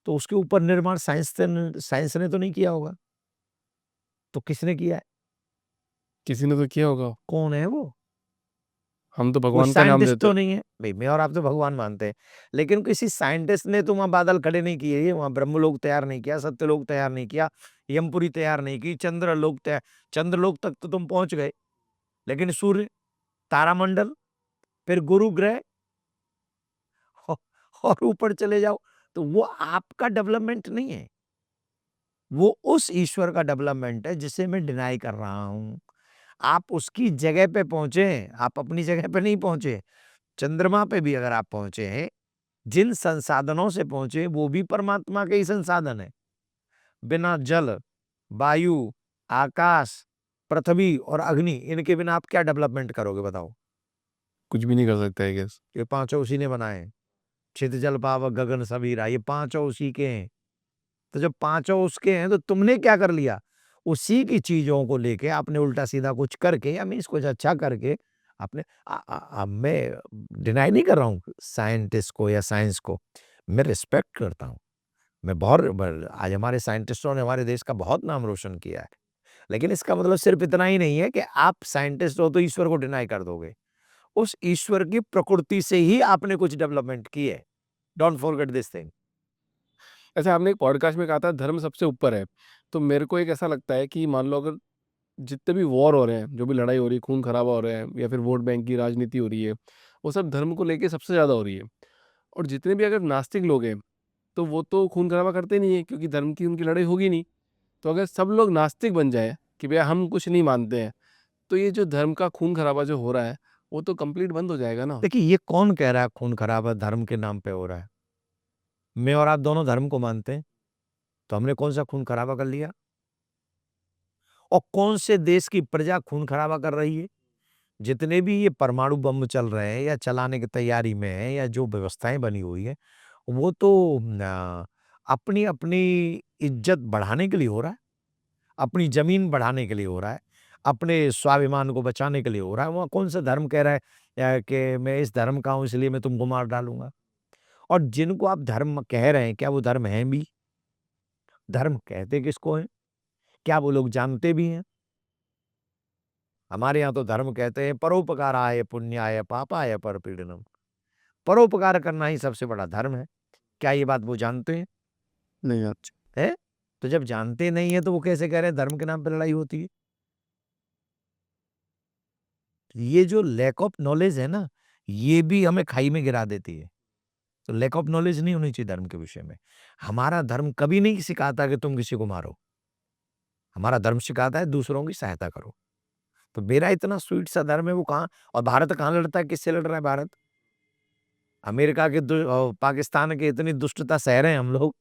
तो उसके ऊपर निर्माण साइंस ने तो नहीं किया होगा, तो किसने किया है? किसी ने तो किया होगा। कौन है वो? हम तो कोई भगवान का नाम साइंटिस्ट देते। तो नहीं है भाई, मैं और आप तो भगवान मानते हैं, लेकिन किसी साइंटिस्ट ने तो वहां बादल खड़े नहीं किए, वहां ब्रह्मलोक तैयार नहीं किया, सत्यलोक तैयार नहीं किया, यमपुरी तैयार नहीं की, चंद्रलोक तैयार, चंद्रलोक तक तो तुम पहुंच गए, लेकिन सूर्य, तारामंडल, फिर गुरु ग्रह, औ- और ऊपर चले जाओ, तो वो आपका डेवलपमेंट नहीं है, वो उस ईश्वर का डेवलपमेंट है जिसे मैं डिनाई कर रहा हूं। आप उसकी जगह पे पहुंचे, आप अपनी जगह पे नहीं पहुंचे। चंद्रमा पे भी अगर आप पहुंचे हैं, जिन संसाधनों से पहुंचे वो भी परमात्मा के ही संसाधन है। बिना जल, वायु, आकाश, पृथ्वी और अग्नि, इनके बिना आप क्या डेवलपमेंट करोगे बताओ? कुछ भी नहीं कर सकते आई गेस। ये पांचों उसी ने बनाए हैं। क्षित जल पावक गगन सबीरा, ये पांचों उसी के हैं। तो जब पांचों उसके हैं तो तुमने क्या कर लिया? उसी की चीजों को लेके आपने उल्टा सीधा कुछ करके या मीन्स कुछ अच्छा करके आपने मैं डिनाई नहीं कर रहा हूँ साइंटिस्ट को या साइंस को, मैं रिस्पेक्ट करता हूँ। मैं आज हमारे साइंटिस्टों ने हमारे देश का बहुत नाम रोशन किया है। लेकिन इसका मतलब सिर्फ इतना ही नहीं है कि आप साइंटिस्ट हो तो ईश्वर को डिनाई कर दोगे। उस ईश्वर की प्रकृति से ही आपने कुछ डेवलपमेंट की है। Don't forget this thing. अच्छा, आपने एक पॉडकास्ट में कहा था धर्म सबसे ऊपर है, तो मेरे को एक ऐसा लगता है कि मान लो अगर जितने भी वॉर हो रहे हैं, जो भी लड़ाई हो रही है, खून खराबा हो रहे हैं या फिर वोट बैंक की राजनीति हो रही है, वो सब धर्म को लेके सबसे ज़्यादा हो रही है। और जितने भी अगर नास्तिक लोग हैं, तो वो तो खून खराबा करते नहीं है क्योंकि धर्म की उनकी लड़ाई होगी नहीं। तो अगर सब लोग नास्तिक बन जाए कि भैया हम कुछ नहीं मानते हैं, तो ये जो धर्म का खून खराबा जो हो रहा है, वो तो कंप्लीट बंद हो जाएगा ना। देखिए, ये कौन कह रहा है खून खराबा धर्म के नाम पे हो रहा है? मैं और आप दोनों धर्म को मानते हैं, तो हमने कौन सा खून खराबा कर लिया? और कौन से देश की प्रजा खून खराबा कर रही है? जितने भी ये परमाणु बम चल रहे हैं या चलाने की तैयारी में है या जो व्यवस्थाएं बनी हुई है, वो तो अपनी अपनी इज्जत बढ़ाने के लिए हो रहा है, अपनी जमीन बढ़ाने के लिए हो रहा है, अपने स्वाभिमान को बचाने के लिए हो रहा है। वहाँ कौन सा धर्म कह रहा है कि मैं इस धर्म का हूं इसलिए मैं तुमको मार डालूंगा? और जिनको आप धर्म कह रहे हैं, क्या वो धर्म हैं भी? धर्म कहते किसको हैं? क्या वो लोग जानते भी हैं? हमारे यहाँ तो धर्म कहते हैं परोपकाराय पुण्याय पापाय परपीड़नम। परोपकार करना ही सबसे बड़ा धर्म है। क्या ये बात वो जानते हैं? नहीं यार। है? तो जब जानते नहीं है तो वो कैसे कह रहे हैं धर्म के नाम पे लड़ाई होती है? ये जो लैक ऑफ नॉलेज है ना, ये भी हमें खाई में गिरा देती है। तो लैक ऑफ नॉलेज नहीं होनी चाहिए धर्म के विषय में। हमारा धर्म कभी नहीं सिखाता कि तुम किसी को मारो। हमारा धर्म सिखाता है दूसरों की सहायता करो। तो मेरा इतना स्वीट सा धर्म है वो कहाँ, और भारत कहाँ लड़ता है? किससे लड़ रहा है भारत? अमेरिका के पाकिस्तान के इतनी दुष्टता सह रहे हैं हम लोग,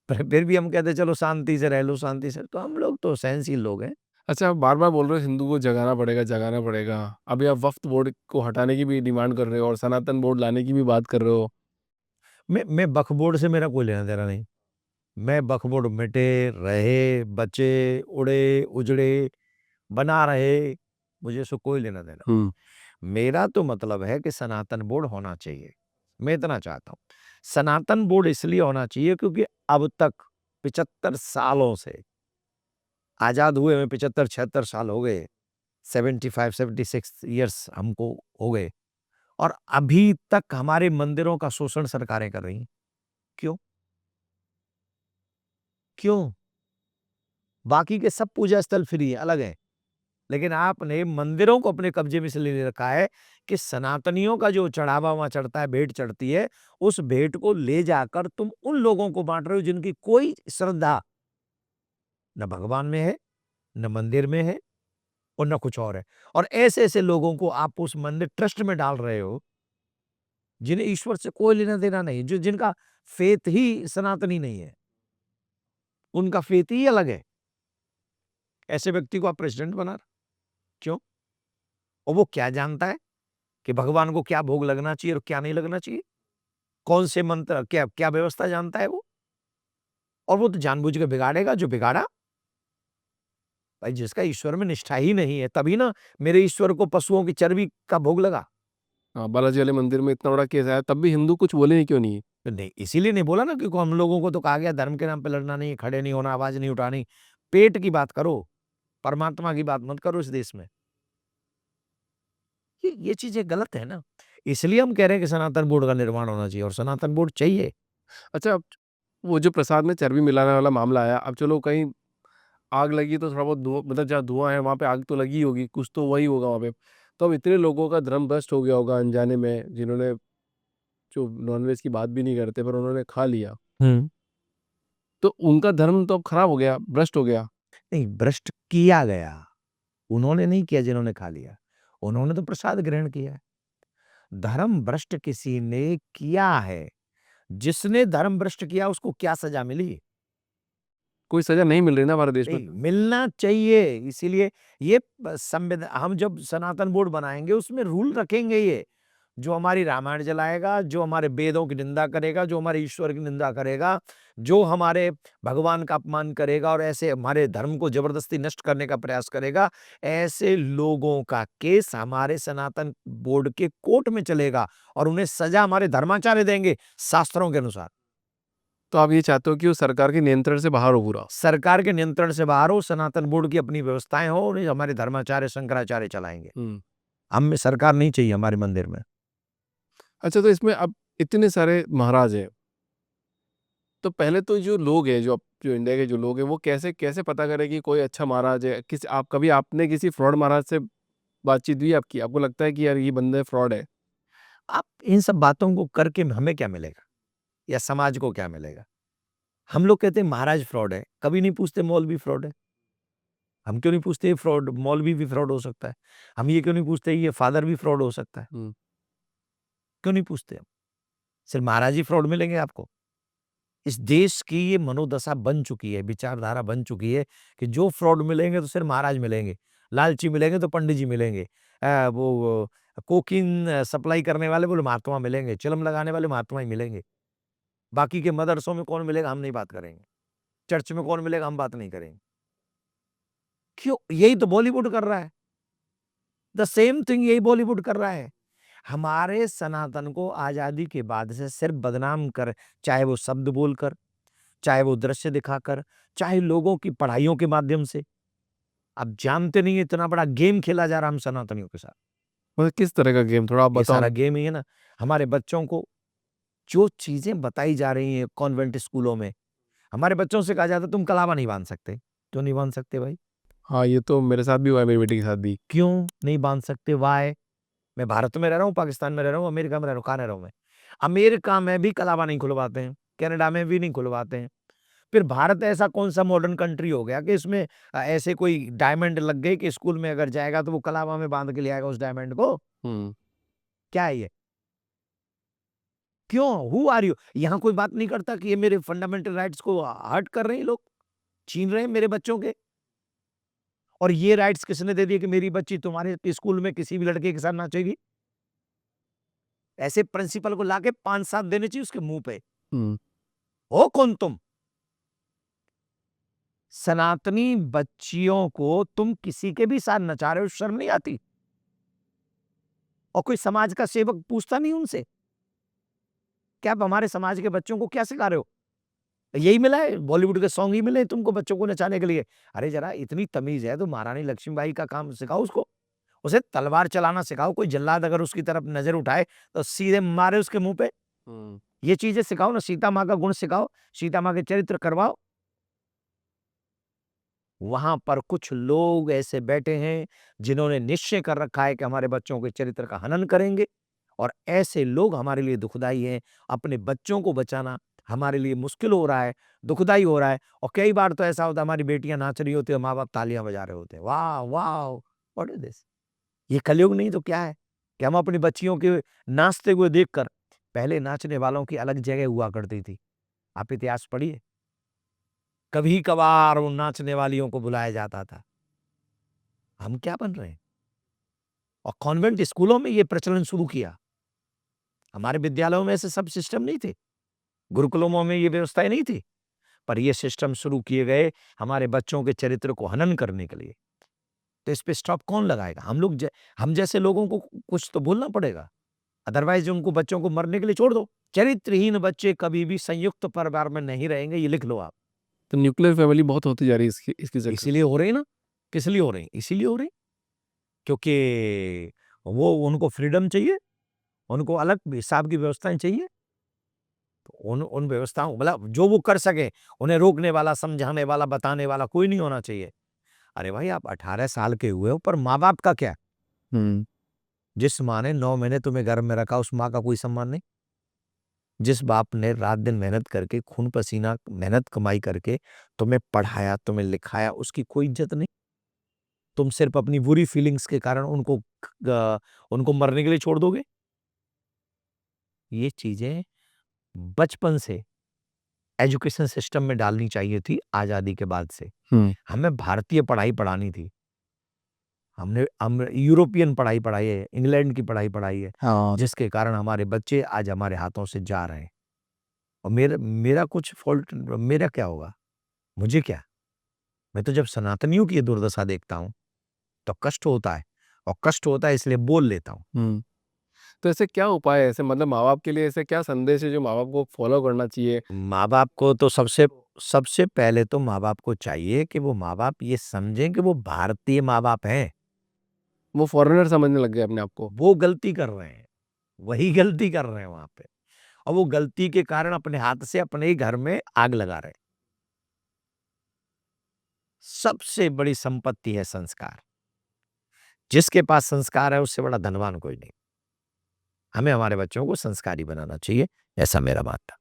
पर फिर भी हम कहते हैं चलो शांति से रह लो, शांति से। तो हम लोग तो सहनशील लोग हैं। अच्छा, आप बार-बार बोल रहे हो हिंदू को जगाना पड़ेगा, जगाना पड़ेगा। अभी आप वक्फ बोर्ड को हटाने की भी डिमांड कर रहे हो और सनातन बोर्ड लाने की भी बात कर रहे हो। मैं वक्फ बोर्ड से मेरा कोई लेना देना नहीं। मैं वक्फ बोर्ड मिटे, रहे, बचे, उड़े, उजड़े, बना रहे, मुझे इससे कोई लेना देना। हुँ। मेरा तो मतलब है कि सनातन बोर्ड होना चाहिए। मैं इतना चाहता हूँ। सनातन बोर्ड इसलिए होना चाहिए क्योंकि अब तक 75 सालों से आज़ाद हुए में 75-76 साल हो गए। 75-76 इयर्स हमको हो गए और अभी तक हमारे मंदिरों का शोषण सरकारें कर रही हैं। क्यों? क्यों? बाकी के सब पूजा स्थल फ्री है, अलग है। लेकिन आपने मंदिरों को अपने कब्जे में इसलिए ले रखा है कि सनातनियों का जो चढ़ावा वहां चढ़ता है, भेंट चढ़ती है, उस भेंट को ले जाकर तुम उन लोगों को बांट रहे हो जिनकी कोई श्रद्धा न भगवान में है, न मंदिर में है और न कुछ और है। और ऐसे ऐसे लोगों को आप उस मंदिर ट्रस्ट में डाल रहे हो जिन्हें ईश्वर से कोई लेना देना नहीं, जो जिनका फेथ ही सनातनी नहीं है, उनका फेथ ही अलग है। ऐसे व्यक्ति को आप प्रेसिडेंट बना रहे हो। क्यों? और वो क्या जानता है कि भगवान को क्या भोग लगना चाहिए और क्या नहीं लगना चाहिए? कौन से मंत्र, क्या क्या व्यवस्था जानता है वो? और वो तो जानबूझ के बिगाड़ेगा जो बिगाड़ा। भाई जिसका ईश्वर में निष्ठा ही नहीं है, तभी ना मेरे ईश्वर को पशुओं की चर्बी का भोग लगा। हाँ, बालाजी वाले मंदिर में इतना बड़ा केस आया, तब भी हिंदू कुछ बोले ही क्यों नहीं? तो नहीं, इसीलिए नहीं बोला ना, क्योंकि हम लोगों को तो कहा गया धर्म के नाम पे लड़ना नहीं, खड़े नहीं होना, आवाज नहीं उठानी। पेट की बात करो, परमात्मा की बात मत करो इस देश में। ये चीजें गलत है ना। इसलिए हम कह रहे हैं कि सनातन बोर्ड का निर्माण होना चाहिए और सनातन बोर्ड चाहिए। अच्छा, अब वो जो प्रसाद में चर्बी मिलाने वाला मामला आया, अब चलो कहीं आग लगी तो थोड़ा बहुत धुआँ, मतलब जहाँ धुआँ है वहाँ पे आग तो लगी ही होगी, कुछ तो वही होगा वहाँ पे। तो अब इतने लोगों का धर्म भ्रष्ट हो गया होगा अनजाने में, जिन्होंने जो नॉनवेज की बात भी नहीं करते पर उन्होंने खा लिया। हम्म। तो उनका धर्म तो अब खराब हो गया, भ्रष्ट हो गया। नहीं, भ्रष्ट किया गया। उन्होंने नहीं किया जिन्होंने खा लिया, उन्होंने तो प्रसाद ग्रहण किया है। धर्म भ्रष्ट किसी ने किया है। जिसने धर्म भ्रष्ट किया उसको क्या सजा मिली? कोई सजा नहीं मिल रही ना हमारे देश में। नहीं, मिलना चाहिए। इसीलिए ये हम जब सनातन बोर्ड बनाएंगे उसमें रूल रखेंगे, ये जो हमारी रामायण जलाएगा, जो हमारे वेदों की निंदा करेगा, जो हमारे ईश्वर की निंदा करेगा, जो हमारे भगवान का अपमान करेगा और ऐसे हमारे धर्म को जबरदस्ती नष्ट करने का प्रयास करेगा, ऐसे लोगों का केस हमारे सनातन बोर्ड के कोर्ट में चलेगा और उन्हें सजा हमारे धर्माचार्य देंगे शास्त्रों के अनुसार। तो आप ये चाहते हो कि वो सरकार के नियंत्रण से बाहर हो पूरा? सरकार के नियंत्रण से बाहर हो, सनातन बोर्ड की अपनी व्यवस्थाएं हो और ये हमारे धर्माचार्य शंकराचार्य चलाएंगे। हमें सरकार नहीं चाहिए हमारे मंदिर में। अच्छा, तो इसमें अब इतने सारे महाराज हैं, तो पहले तो जो लोग हैं, जो इंडिया के जो लोग हैं, वो कैसे कैसे पता करें कि कोई अच्छा महाराज है? आपने किसी फ्रॉड महाराज से बातचीत हुई आपकी? आपको लगता है कि यार ये बंदा फ्रॉड है? आप इन सब बातों को करके हमें क्या मिलेगा या समाज को क्या मिलेगा? हम लोग कहते हैं महाराज फ्रॉड है, कभी नहीं पूछते मौलवी फ्रॉड है। हम क्यों नहीं पूछते ये फ्रॉड, मौलवी भी फ्रॉड हो सकता है? हम ये क्यों नहीं पूछते ये फादर भी फ्रॉड हो सकता है? क्यों नहीं पूछते हम? सिर्फ महाराज ही फ्रॉड मिलेंगे आपको? इस देश की ये मनोदशा बन चुकी है, विचारधारा बन चुकी है कि जो फ्रॉड मिलेंगे तो सिर्फ महाराज मिलेंगे, लालची मिलेंगे तो पंडित जी मिलेंगे, वो कोकीन सप्लाई करने वाले बोले महात्मा मिलेंगे, चिलम लगाने वाले महात्मा ही मिलेंगे। बाकी के मदरसों में कौन मिलेगा हम नहीं बात करेंगे, चर्च में कौन मिलेगा हम बात नहीं करेंगे। क्यों? यही तो बॉलीवुड कर रहा है, द सेम थिंग यही बॉलीवुड कर रहा है। हमारे सनातन को आजादी के बाद से सिर्फ बदनाम कर, चाहे वो शब्द बोलकर, चाहे वो दृश्य दिखाकर, चाहे लोगों की पढ़ाइयों के माध्यम से। आप जानते नहीं इतना बड़ा गेम खेला जा रहा हम सनातनियों के साथ। मतलब किस तरह का गेम, थोड़ा आप ये सारा बताओ? गेम ही है ना, हमारे बच्चों को जो चीजें बताई जा रही हैं कॉन्वेंट स्कूलों में, हमारे बच्चों से कहा जाता है तुम कलावा नहीं बांध सकते। क्यों नहीं बांध सकते भाई? हाँ, ये तो मेरे साथ भी हुआ है, मेरी बेटी के साथ भी। क्यों नहीं बांध सकते? वाई? मैं भारत में रह रहा हूँ, पाकिस्तान में रह रहा हूँ, अमेरिका में रह रहा हूँ, कहाँ रह रहा हूँ मैं? अमेरिका में भी कलावा नहीं खुलवाते हैं, कनाडा में भी नहीं खुलवाते हैं। फिर भारत ऐसा कौन सा मॉडर्न कंट्री हो गया कि इसमें ऐसे कोई डायमंड लग गए कि स्कूल में अगर जाएगा तो वो कलावा में बांध के ले आएगा उस डायमंड को? हम्म क्या है ये? क्यों? Who are you? यहाँ कोई बात नहीं करता कि ये मेरे फंडामेंटल राइट्स को हर्ट कर रहे हैं लोग, छीन रहे हैं मेरे बच्चों के। और ये राइट्स किसने दे दिए कि मेरी बच्ची तुम्हारे स्कूल में किसी भी लड़के के साथ नाचेगी? ऐसे प्रिंसिपल को लाके 5-7 देने चाहिए उसके मुंह पे। हम्म हो कौन तुम? सनातनी बच्चियों को तुम किसी के भी साथ नचा रहे हो, शर्म नहीं आती? और कोई समाज का सेवक पूछता नहीं उनसे क्या आप हमारे समाज के बच्चों को क्या सिखा रहे हो? यही मिला है, बॉलीवुड के सॉन्ग ही मिले तुमको बच्चों को नचाने के लिए। अरे जरा इतनी तमीज है तो महारानी लक्ष्मीबाई का काम सिखाओ उसको, उसे तलवार चलाना सिखाओ। कोई जल्लाद अगर उसकी तरफ नजर उठाए तो सीधे मारे उसके मुंह पे। हम्म ये चीजें सिखाओ ना, सीता माँ का गुण सिखाओ, सीता माँ के चरित्र करवाओ। वहां पर कुछ लोग ऐसे बैठे हैं जिन्होंने निश्चय कर रखा है कि हमारे बच्चों के चरित्र का हनन करेंगे, और ऐसे लोग हमारे लिए दुखदाई हैं। अपने बच्चों को बचाना हमारे लिए मुश्किल हो रहा है, दुखदाई हो रहा है। और कई बार तो ऐसा होता है हमारी बेटियां नाच रही होती है, माँ बाप तालियां बजा रहे होते हैं, वाह वाह, व्हाट इज दिस? ये कलयुग नहीं तो क्या है कि हम अपनी बच्चियों के नाचते हुए देखकर, पहले नाचने वालों की अलग जगह हुआ करती थी, आप इतिहास पढ़िए, कभी कभार उन नाचने वालियों को बुलाया जाता था। हम क्या बन रहे हैं? और कॉन्वेंट स्कूलों में ये प्रचलन शुरू किया। हमारे विद्यालयों में ऐसे सब सिस्टम नहीं थे, गुरुकुलों में ये व्यवस्थाएं नहीं थी, पर ये सिस्टम शुरू किए गए हमारे बच्चों के चरित्र को हनन करने के लिए। तो इस पे स्टॉप कौन लगाएगा? हम जैसे लोगों को कुछ तो बोलना पड़ेगा, अदरवाइज उनको बच्चों को मरने के लिए छोड़ दो। चरित्रहीन बच्चे कभी भी संयुक्त परिवार में नहीं रहेंगे, ये लिख लो आप। तो न्यूक्लियर फैमिली बहुत होती जा रही है इसकी चक्कर से। इसीलिए हो रही ना, किस लिए हो रही? इसीलिए हो रही क्योंकि वो उनको फ्रीडम चाहिए, उनको अलग हिसाब की व्यवस्थाएं चाहिए। तो उन व्यवस्थाओं मतलब जो वो कर सके, उन्हें रोकने वाला, समझाने वाला, बताने वाला कोई नहीं होना चाहिए। अरे भाई आप 18 साल के हुए हो, पर माँ बाप का क्या? हम्म जिस माँ ने 9 महीने तुम्हें गर्भ में रखा, उस माँ का कोई सम्मान नहीं? जिस बाप ने रात दिन मेहनत करके, खून पसीना मेहनत कमाई करके तुम्हें पढ़ाया, तुम्हें लिखाया, उसकी कोई इज्जत नहीं? तुम सिर्फ अपनी बुरी फीलिंग्स के कारण उनको मरने के लिए छोड़ दोगे? ये चीजें बचपन से एजुकेशन सिस्टम में डालनी चाहिए थी आज़ादी के बाद से। हम्म हमें भारतीय पढ़ाई पढ़ानी थी। हम यूरोपियन पढ़ाई पढ़ाई है, इंग्लैंड की पढ़ाई पढ़ाई है, हाँ जिसके कारण हमारे बच्चे आज हमारे हाथों से जा रहे हैं। और मेरा मेरा कुछ फ़ॉल्ट मेरा क्या होगा? मुझे क्या? मैं तो जब सनातनियों की ये दुर्दशा देखता हूँ, तो कष्ट होता है और कष्ट होता है इसलिए बोल लेता हूँ। हम्म तो ऐसे क्या उपाय है, ऐसे मतलब माँ बाप के लिए ऐसे क्या संदेश है जो माँ बाप को फॉलो करना चाहिए? माँ-बाप को तो सबसे सबसे पहले तो माँ-बाप को चाहिए कि वो माँ-बाप ये समझें कि वो भारतीय माँ-बाप हैं। वो फॉरेनर समझने लग गए अपने आप को। वो गलती कर रहे हैं, वही गलती कर रहे हैं वहाँ पे और वो गलती के कारण अपने हाथ से अपने ही घर में आग लगा रहे हैं। सबसे बड़ी संपत्ति है संस्कार। जिसके पास संस्कार है उससे बड़ा धनवान कोई नहीं। हमें हमारे बच्चों को संस्कारी बनाना चाहिए, ऐसा मेरा मानना।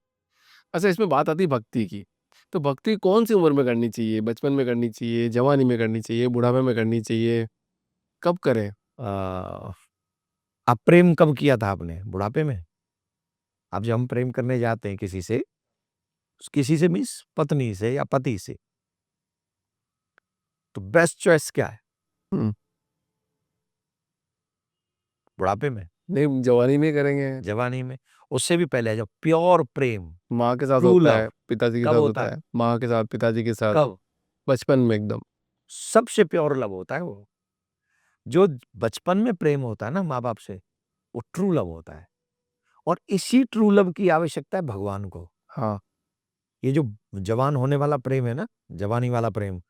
अच्छा, इसमें बात आती है भक्ति की। तो भक्ति कौन सी उम्र में करनी चाहिए? बचपन में करनी चाहिए, जवानी में करनी चाहिए, बुढ़ापे में करनी चाहिए? कब करें? अ, अब प्रेम कब किया था आपने? बुढ़ापे में? अब जब हम प्रेम करने जाते हैं किसी से मीन्स पत्नी से या पति से, तो बेस्ट चॉइस क्या है? हुँ, बुढ़ापे में, नहीं जवानी में करेंगे। जवानी में। उससे भी पहले जब प्योर प्रेम, माँ के साथ ट्रू होता लव है, पिताजी के कब साथ होता होता है? है, माँ के साथ, पिताजी के साथ, कब? बचपन में एकदम। सबसे प्योर लव होता है वो। जो बचपन में प्रेम होता है ना माँ-बाप से, वो ट्रू लव होता है और इसी ट्रू लव की आवश्यकता है भगवान को। हाँ, ये जो जवान होने वाला प्रेम है ना, जवानी वाला प्रेम,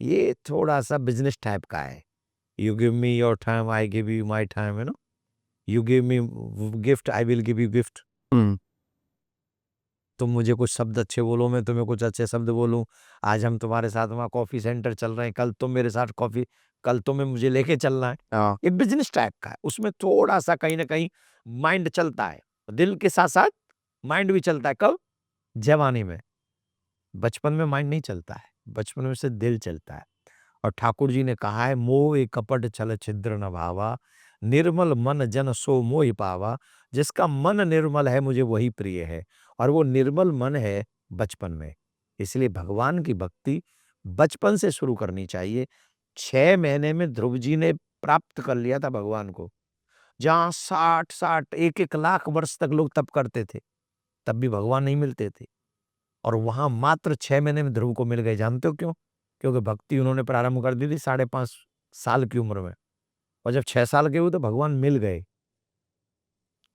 ये थोड़ा-सा बिज़नेस टाइप का है। You give me your time, I give you my time, you give me gift, I will give you gift. हुँ, तुम मुझे कुछ शब्द अच्छे बोलो, मैं तुम्हें कुछ अच्छे शब्द बोलूँ। आज हम तुम्हारे साथ वहाँ कॉफ़ी सेंटर चल रहे हैं, कल तुम्हें मुझे लेके चलना है। हाँ, ये बिज़नेस टाइप का है, उसमें थोड़ा-सा कहीं न कहीं माइंड चलता है। दिल के साथ-साथ माइंड भी चलता है, कब? जवानी में। बचपन में माइंड नहीं चलता है, बचपन में सिर्फ दिल चलता है। और ठाकुर जी ने कहा है, मोह कपट छल छिद्र न भावा, निर्मल मन जन सो मोहि पावा। जिसका मन निर्मल है मुझे वही प्रिय है और वो निर्मल मन है बचपन में। इसलिए भगवान की भक्ति बचपन से शुरू करनी चाहिए। 6 महीने में ध्रुव जी ने प्राप्त कर लिया था भगवान को। जहाँ 60-60 1-1 लाख वर्ष तक लोग तप करते थे, तब भी भगवान नहीं मिलते थे। और वहाँ मात्र 6 महीने में ध्रुव को मिल गए, जानते हो क्यों? क्योंकि भक्ति उन्होंने प्रारंभ कर दी थी 5.5 साल की उम्र में और जब 6 साल के हुए तो भगवान मिल गए,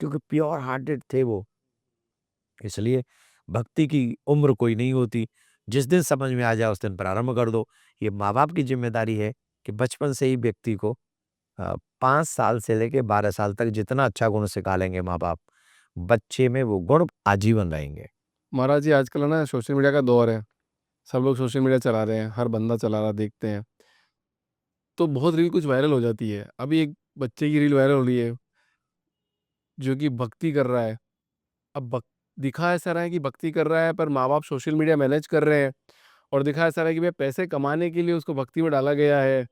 क्योंकि प्योर हार्टेड थे वो। इसलिए भक्ति की उम्र कोई नहीं होती, जिस दिन समझ में आ जाए उस दिन प्रारंभ कर दो। ये माँ-बाप की ज़िम्मेदारी है कि बचपन से ही व्यक्ति को 5 साल से लेके 12 साल तक जितना अच्छा गुण सिखा लेंगे माँ-बाप, बच्चे में वो गुण आजीवन रहेंगे। महाराज जी आजकल है ना सोशल मीडिया का दौर है। सब लोग सोशल मीडिया चला रहे हैं, हर बंदा चला रहा देखते हैं। तो बहुत रील कुछ वायरल हो जाती है। अभी एक बच्चे की रील वायरल हो रही है, जो कि भक्ति कर रहा है। अब दिखा ऐसा रहा है कि भक्ति कर रहा है, पर माँ-बाप सोशल मीडिया मैनेज कर रहे हैं और दिखा ऐसा रहा है कि भैया पैसे कमाने के लिए उसको भक्ति में डाला गया है।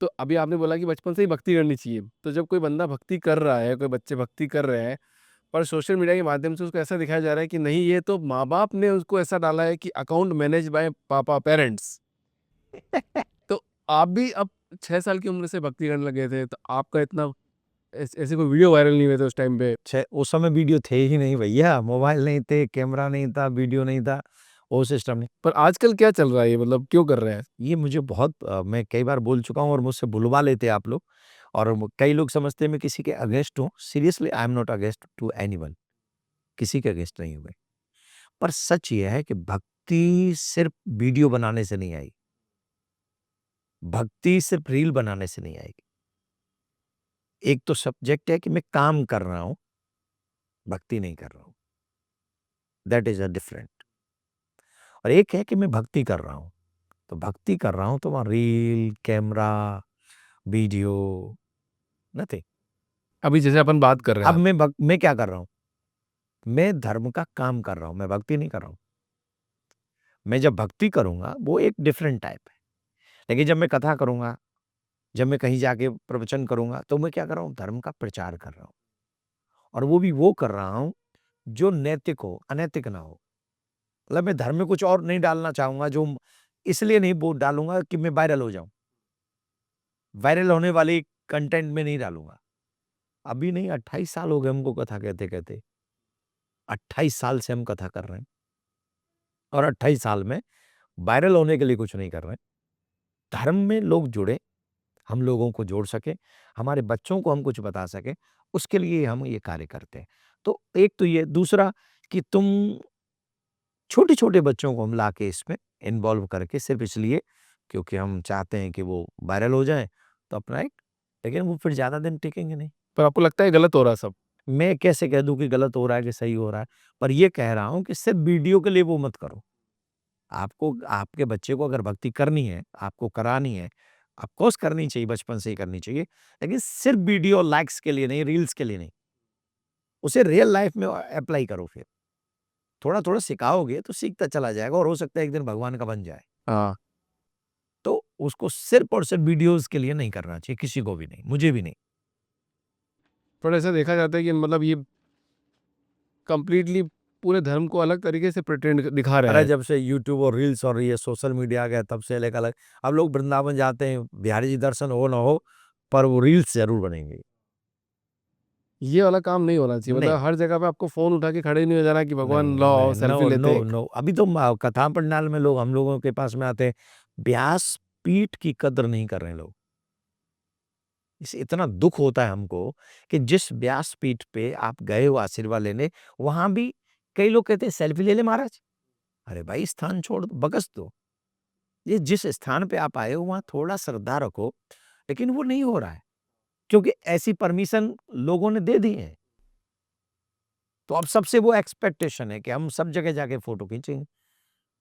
तो अभी आपने बोला कि बचपन से ही भक्ति करनी चाहिए। तो जब कोई बंदा भक्ति कर रहा है, कोई बच्चे भक्ति कर रहे हैं, पर सोशल मीडिया के माध्यम से उसको ऐसा दिखाया जा रहा है कि नहीं, ये तो माँ-बाप ने उसको ऐसा डाला है कि अकाउंट मैनेज बाय पापा पेरेंट्स। तो आप भी अब 6 साल की उम्र से भक्ति करने लगे थे, तो आपका इतना ऐसे कोई वीडियो वायरल नहीं हुए थे उस टाइम पे? उस समय वीडियो थे ही नहीं भैया, मोबाइल नहीं थे, कैमरा नहीं था, वीडियो नहीं था, वो सिस्टम नहीं। पर आजकल क्या चल रहा है ये, मतलब क्यों कर रहे हैं? ये मुझे मैं कई बार बोल चुका हूँ और मुझसे बुलवा लेते हैं आप लोग और कई लोग समझते हैं मैं किसी के अगेंस्ट हूँ। Seriously I am not against to anyone, किसी के अगेंस्ट नहीं हूँ मैं। पर सच ये है कि भक्ति सिर्फ वीडियो बनाने से नहीं आई, भक्ति सिर्फ रील बनाने से नहीं आएगी। एक तो सब्जेक्ट है कि मैं काम कर रहा हूँ, भक्ति नहीं कर रहा हूँ, दैट इज़ अ डिफरेंट। और एक है कि मैं भक्ति कर रहा हूँ, तो भक्ति कर रहा हूँ तो वहाँ रील, कैमरा, वीडियो, नथिंग। अभी जैसे अपन बात कर रहे अब हैं। मैं क्या कर रहा हूँ? मैं धर्म का काम कर रहा हूँ, मैं भक्ति नहीं कर रहा हूँ। मैं जब भक्ति करूँगा, वो एक डिफरेंट टाइप है। लेकिन जब मैं कथा करूँगा, जब मैं कहीं जाके प्रवचन करूँगा, तो मैं क्या कर रहा हूँ? धर्म का प्रचार कर रहा हूँ। और वो भी वो कर रहा हूँ, जो नैतिक हो, अनैतिक ना हो। मतलब मैं धर्म में कुछ और नहीं डालना चाहूंगा, जो इसलिए नहीं वो डालूंगा कि मैं वायरल हो जाऊं, वायरल होने वाली कंटेंट में नहीं डालूंगा। अभी नहीं, 28 साल हो गए हमको कथा कहते कहते, 28 साल से हम कथा कर रहे हैं, और 28 साल में वायरल होने के लिए कुछ नहीं कर रहे हैं। धर्म में लोग जुड़े, हम लोगों को जोड़ सके, हमारे बच्चों को हम कुछ बता सके, उसके लिए हम ये कार्य करते हैं। तो एक तो ये, दूसरा कि तुम छोटे-छोटे बच्चों को हम लाके इसमें इन्वॉल्व करके सिर्फ इसलिए क्योंकि हम चाहते हैं कि वो वायरल हो जाएँ, तो अपना एक, लेकिन वो फिर ज़्यादा दिन टिकेंगे नहीं। पर आपको लगता है गलत हो रहा है सब? मैं कैसे कह दूँ कि गलत हो रहा है कि सही हो रहा है? पर ये कह रहा हूँ कि सिर्फ वीडियो के लिए वो मत करो। आपको, आपके बच्चे को अगर भक्ति करनी है, आपको करानी है, ऑफ कोर्स करनी चाहिए, बचपन से ही करनी चाहिए, लेकिन सिर्फ वीडियो लाइक्स के लिए नहीं, रील्स के लिए नहीं। उसे रियल लाइफ में अप्लाई करो फिर। थोड़ा-थोड़ा सिखाओगे तो सीखता चला जाएगा, और हो सकता है एक दिन भगवान का बन जाए। हाँ। तो उसको सिर्फ और सिर्फ वीडियोज़ के लिए नहीं करना चाहिए, किसी को भी नहीं, मुझे भी नहीं। पर ऐसा देखा जाता है कि मतलब ये कंप्लीटली पूरे धर्म को अलग तरीके से प्रिटेंड दिखा रहे अरे हैं। जब से यूट्यूब और रील्स और ये सोशल मीडिया आ गया, तब से अलग-अलग, अब लोग वृंदावन जाते हैं, बिहारी जी दर्शन हो ना हो, पर वो रील्स ज़रूर बनेंगे। ये वाला काम नहीं होना चाहिए, नहीं। मतलब हर जगह पे आपको फ़ोन उठा के खड़े नहीं हो जाना कि भगवान नहीं, लाओ आओ नहीं, सेल्फी नो, लेते हैं नो, एक। नो। अभी तो कथा पंडाल में लोग हम लोगों के पास में आते हैं, व्यासपीठ की कदर नहीं कर रहे हैं लोग। इससे इतना दुःख होता है हमको कि जिस व्यासपीठ पे आप गए हो आशीर्वाद लेने, वहाँ भी कई लोग कहते हैं सेल्फी ले ले महाराज। अरे भाई, स्थान छोड़ दो, बकस दो। ये जिस स्थान पे आप आए हो वहाँ थोड़ा श्रद्धा रखो, लेकिन वो नहीं हो रहा है, क्योंकि ऐसी परमिशन लोगों ने दे दी है। तो अब सबसे वो एक्सपेक्टेशन है कि हम सब जगह जाके फोटो खींचेंगे।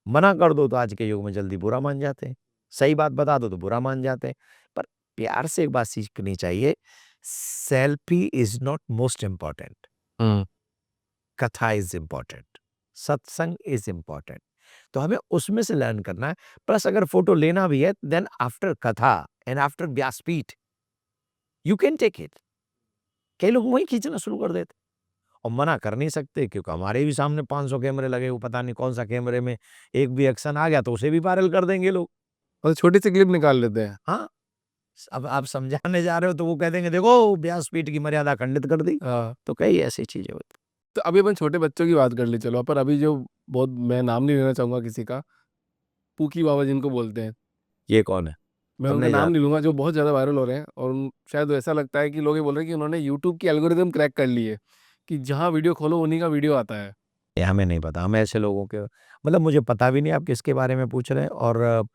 मना कर दो तो आज के युग में जल्दी बुरा मान जाते हैं। सही बात बता दो तो बुरा मान जाते हैं। पर प्यार से एक बात सीखनी चाहिए, selfie is not most important, हुँ। कथा इज़ इम्पोर्टेंट, सत्संग इज़ इम्पोर्टेंट। तो हमें उसमें से लर्न करना है। प्लस अगर फोटो लेना भी है, देन आफ्टर कथा एंड आफ्टर व्यासपीठ, यू कैन टेक इट। कई लोग वहीं खींचना शुरू कर देते, और मना कर नहीं सकते क्योंकि हमारे भी सामने 500 कैमरे लगे हुए, पता नहीं कौन-सा कैमरे में एक भी एक्शन आ गया तो उसे भी वायरल कर देंगे लोग। और छोटी सी क्लिप निकाल लेते हैं। हाँ, अब आप समझाने जा रहे हो तो वो कह देंगे देखो व्यासपीठ की मर्यादा खंडित कर दी। हाँ। तो कई ऐसी चीज़ें होती। तो अभी अपन छोटे बच्चों की बात कर ले चलो, पर अभी जो बहुत, मैं नाम नहीं लेना चाहूँगा किसी का, पूकी बाबा जिनको बोलते हैं, ये कौन है? मैं अब उनका नहीं नाम जान नहीं लूँगा, जो बहुत ज़्यादा वायरल हो रहे हैं, और शायद ऐसा लगता है कि लोग ये बोल रहे हैं कि उन्होंने यूट्यूब की एल्गोरिदम क्रैक कर ली है, कि जहाँ वीडियो खोलो उन्हीं का वीडियो आता है। ये हमें नहीं पता। हम ऐसे लोगों के, मतलब मुझे पता भी नहीं आप किसके बारे में पूछ रहे हैं, और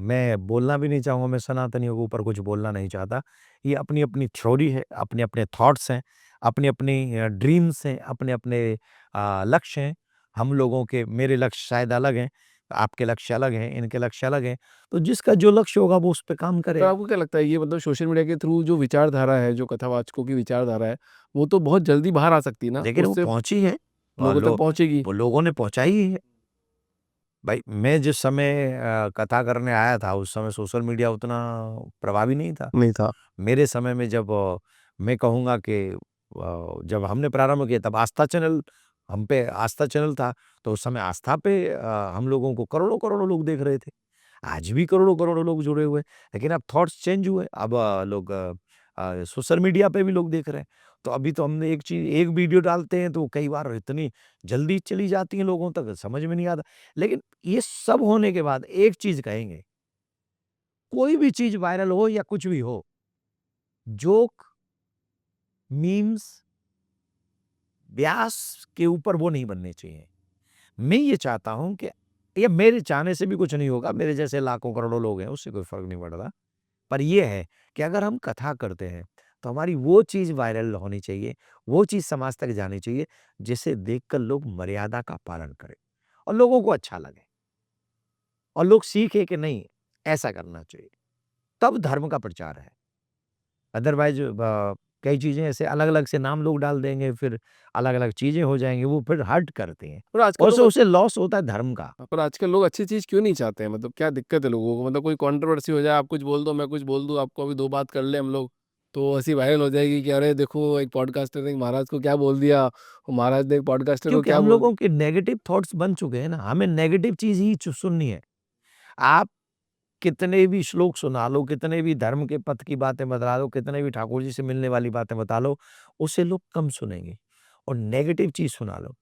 मैं बोलना भी नहीं चाहूँगा, मैं सनातनियों के ऊपर कुछ बोलना नहीं चाहता। ये अपनी-अपनी थ्योरी है, अपने-अपने थॉट्स हैं, अपनी-अपनी ड्रीम्स हैं, अपने-अपने लक्ष्य हैं। हम लोगों के, मेरे लक्ष्य शायद अलग हैं, आपके लक्ष्य अलग हैं, इनके लक्ष्य अलग हैं। तो जिसका जो लक्ष्य होगा वो उस पे काम तो करेगा। आपको क्या लगता है, ये मतलब सोशल मीडिया के थ्रू जो विचारधारा है, जो कथावाचकों की विचारधारा है, वो तो बहुत जल्दी बाहर आ सकती है ना? लेकिन वो उससे पहुँची है, और लोगों तक पहुँचेगी। वो लोगों ने पहुँचाई ही है। भाई मैं जिस समय कथा करने आया था, उस समय सोशल मीडिया उतना प्रभावी नहीं था। नहीं था। मेरे समय में जब मैं कहूँगा कि जब हमने प्रारंभ किया तब आस्था चैनल, हम पे आस्था चैनल था, तो उस समय आस्था पे हम लोगों को करोड़ों-करोड़ों लोग देख रहे थे। आज भी करोड़ों-करोड़ों लोग जुड़े हुए हैं, लेकिन अब थॉट्स चेंज हुए। अब लोग सोशल मीडिया पे भी लोग देख रहे हैं। तो अभी तो हमने एक वीडियो डालते हैं तो कई बार इतनी जल्दी चली जाती है लोगों तक, समझ में नहीं आता। लेकिन ये सब होने के बाद एक चीज़ कहेंगे, कोई भी चीज़ वायरल हो या कुछ भी हो, जोक, मीम्स, व्यास के ऊपर वो नहीं बनने चाहिए। मैं ये चाहता हूँ कि, ये मेरे चाहने से भी कुछ नहीं होगा, मेरे जैसे लाखों करोड़ों लोग हैं, उससे कोई फ़र्क नहीं पड़ रहा। पर ये है कि अगर हम कथा करते हैं, तो हमारी वो चीज़ वायरल होनी चाहिए, वो चीज़ समाज तक जानी चाहिए, जिसे देखकर लोग मर्यादा का पालन करें और लोगों को अच्छा लगे, और लोग सीखें कि नहीं, ऐसा करना चाहिए। तब धर्म का प्रचार है। अदरवाइज़ कई चीज़ें ऐसे अलग-अलग से नाम लोग डाल देंगे, फिर अलग-अलग चीज़ें हो जाएँगी, वो फिर हर्ट करती हैं। और आजकल और लोग उससे लॉस होता है धर्म का। पर आजकल लोग अच्छी चीज़ क्यों नहीं चाहते हैं? मतलब क्या दिक्कत है लोगों को? मतलब कोई कंट्रोवर्सी हो जाए, आप कुछ बोल दो, मैं कुछ बोल दूँ, आपको अभी 2 बात कर लें हम लोग। तो ऐसी वायरल हो जाएगी कि अरे देखो एक पॉडकास्टर ने महाराज को क्या बोल दिया, महाराज ने एक पॉडकास्टर को क्योंकि क्या हम बोल दिया। लोगों के नेगेटिव थॉट्स बन चुके हैं ना, हमें नेगेटिव चीज़ ही सुननी है। आप कितने भी श्लोक सुना लो, कितने भी धर्म के पथ की बातें बता लो, कितने भी ठाकुर जी से मिलने वाली बातें बता लो, उसे लोग कम सुनेंगे। और नेगेटिव चीज़ सुना लो,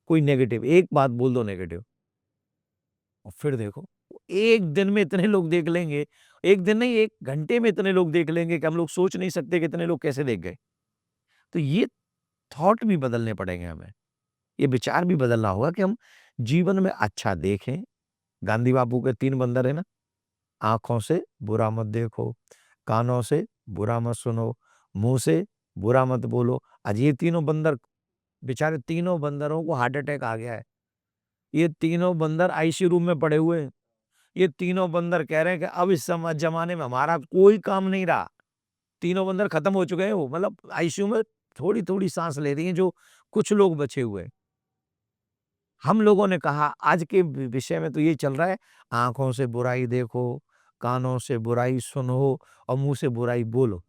कोई नेगेटिव, एक बात बोल दो नेगेटिव, और फिर देखो, एक दिन में इतने लोग देख लेंगे, एक दिन नहीं, 1 घंटे में इतने लोग देख लेंगे कि हम लोग सोच नहीं सकते कि इतने लोग कैसे देख गए। तो ये थॉट भी बदलने पड़ेंगे हमें। ये विचार भी बदलना होगा कि हम जीवन में अच्छा देखें। गांधी बापू के 3 बंदर है ना, आँखों से बुरा मत देखो, कानों से बुरा मत सुनो, मुँह से बुरा मत बोलो। आज ये तीनों बंदर, बेचारे तीनों बंदरों को हार्ट अटैक आ गया है। ये तीनों बंदर आईसीयू रूम में पड़े हुए हैं। ये तीनों बंदर कह रहे हैं कि अब इस ज़माने में हमारा कोई काम नहीं रहा। तीनों बंदर खत्म हो चुके हैं, वो मतलब आईसीयू में थोड़ी-थोड़ी साँस ले रही हैं, जो कुछ लोग बचे हुए हैं। हम लोगों ने कहा आज के विषय में तो ये चल रहा है, आँखों से बुराई देखो, कानों से बुराई सुनो और मुँह से बुराई बोलो।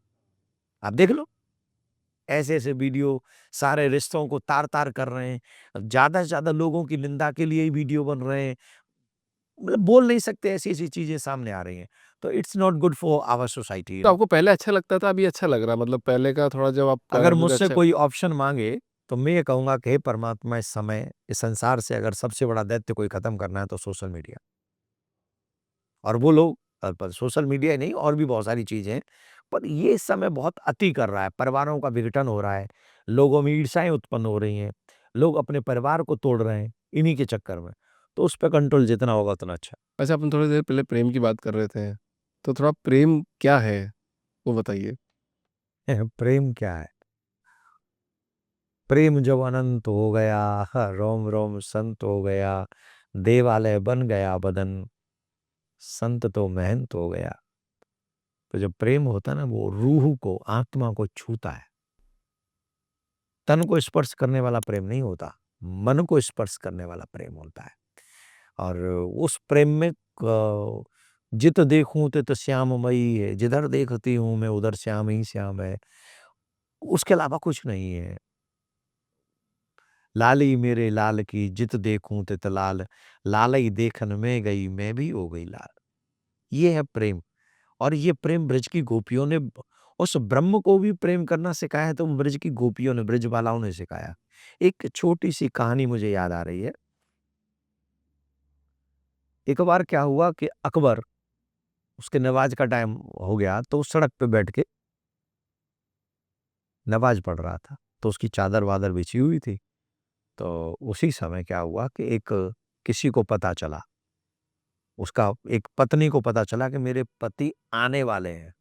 आप देख लो, ऐसे-ऐसे वीडियो सारे रिश्तों को तार-तार कर रहे हैं। ज़्यादा से ज़्यादा लोगों की निंदा के लिए ही वीडियो बन रहे हैं। मतलब बोल नहीं सकते, ऐसी-ऐसी चीज़ें सामने आ रही हैं। तो it's not good for our society, तो आपको पहले अच्छा लगता था, अभी अच्छा लग रहा है? मतलब पहले का थोड़ा जब आप कर अगर रहे थे तो मुझसे अच्छा। कोई ऑप्शन माँगे, तो मैं ये कहूँगा कि हे परमात्मा, इस समय, इस संसार से अगर सबसे बड़ा दैत्य कोई खत्म करना है तो सोशल मीडिया। और वो लोग पर सोशल मीडिया ही नहीं, और भी बहुत सारी चीज़ें हैं। पर ये इस समय बहुत अति कर रहा है, परिवारों का विघटन हो रहा है, लोगों में ईर्ष्याएँ उत्पन्न हो रही हैं, लोग अपने परिवार को तोड़ रहे हैं, इन्हीं के चक्कर में। तो उस पे कंट्रोल जितना होगा उतना अच्छा। अच्छा, अपन थोड़ी देर पहले प्रेम की बात कर रहे थे, तो थोड़ा प्रेम क्या है, वो बताइए? प्रेम क्या है? प्रेम जब अनंत हो गया, रोम रोम संत हो गया, देवालय बन गया बदन, संत तो महंत हो गया। तो जब प्रेम होता है ना, वो रूह को, आत्मा को छूता है। तन को स्पर्श करने वाला प्रेम नहीं होता, मन को स्पर्श करने वाला प्रेम होता है। और उस प्रेम में जित देखूं तित श्याममयी है, जिधर देखती हूँ मैं उधर श्याम ही श्याम है। उसके अलावा कुछ नहीं है। लाली मेरे लाल की जित देखूं तित लाल, लालई देखन में गई मैं भी हो गई लाल। ये है प्रेम। और ये प्रेम ब्रज की गोपियों ने उस ब्रह्म को भी प्रेम करना सिखाया, तो ब्रज की गोपियों ने, ब्रजबालाओं ने सिखाया। एक छोटी सी कहानी मुझे याद आ रही है। एक बार क्या हुआ कि अकबर, उसके नमाज का टाइम हो गया, तो उस सड़क पे बैठ के नमाज पढ़ रहा था। तो उसकी चादर वादर बिछी हुई थी। तो उसी समय क्या हुआ कि एक किसी को पता चला, उसका एक पत्नी को पता चला कि मेरे पति आने वाले हैं।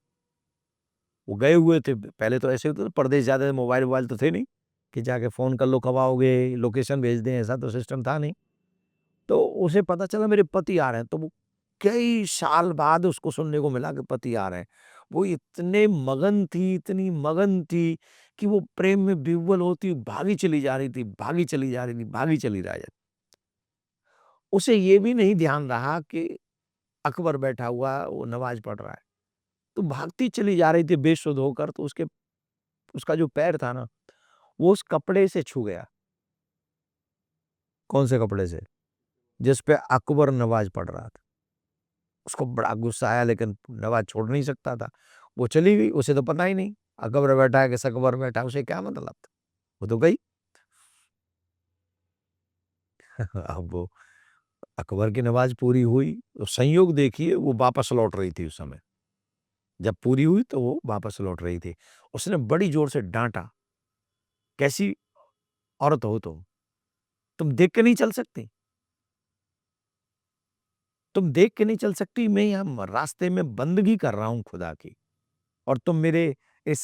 वो गए हुए थे, पहले तो ऐसे होते थे, परदेश जाते थे, मोबाइल वोबाइल तो थे नहीं कि जाके फ़ोन कर लो कब आओगे, लोकेशन भेज दें, ऐसा तो सिस्टम था नहीं। तो उसे पता चला मेरे पति आ रहे हैं, तो वो कई साल बाद उसको सुनने को मिला कि पति आ रहे हैं। वो इतने मगन थी, इतनी मगन थी कि वो प्रेम में विह्वल होती भागी चली जा रही थी, भागी चली जा रही थी, भागी चली जा रही थी। उसे ये भी नहीं ध्यान रहा कि अकबर बैठा हुआ, वो नमाज़ पढ़ रहा है। तो भागती चली जा रही थी बेसुध होकर, तो उसका जो पैर था ना, वो उस कपड़े से छू गया। कौन से कपड़े से? जिस पे अकबर नमाज़ पढ़ रहा था। उसको बड़ा गुस्सा आया, लेकिन नवाज़ छोड़ नहीं सकता था। वो चली गई, उसे तो पता ही नहीं, अकबर बैठा है कि सकबर बैठा है, उसे क्या मतलब था? वो तो गई। अब वो अकबर की नवाज़ पूरी हुई, तो संयोग देखिए वो वापस लौट रही थी उस समय। जब पूरी हुई तो वो वापस लौट रही थी। उसने बड़ी ज़ोर से डाँटा, "कैसी औरत हो तुम? तुम देख के नहीं चल सकती? तुम देख के नहीं चल सकती? मैं यहाँ रास्ते में बंदगी कर रहा हूँ खुदा की। और तुम मेरे इस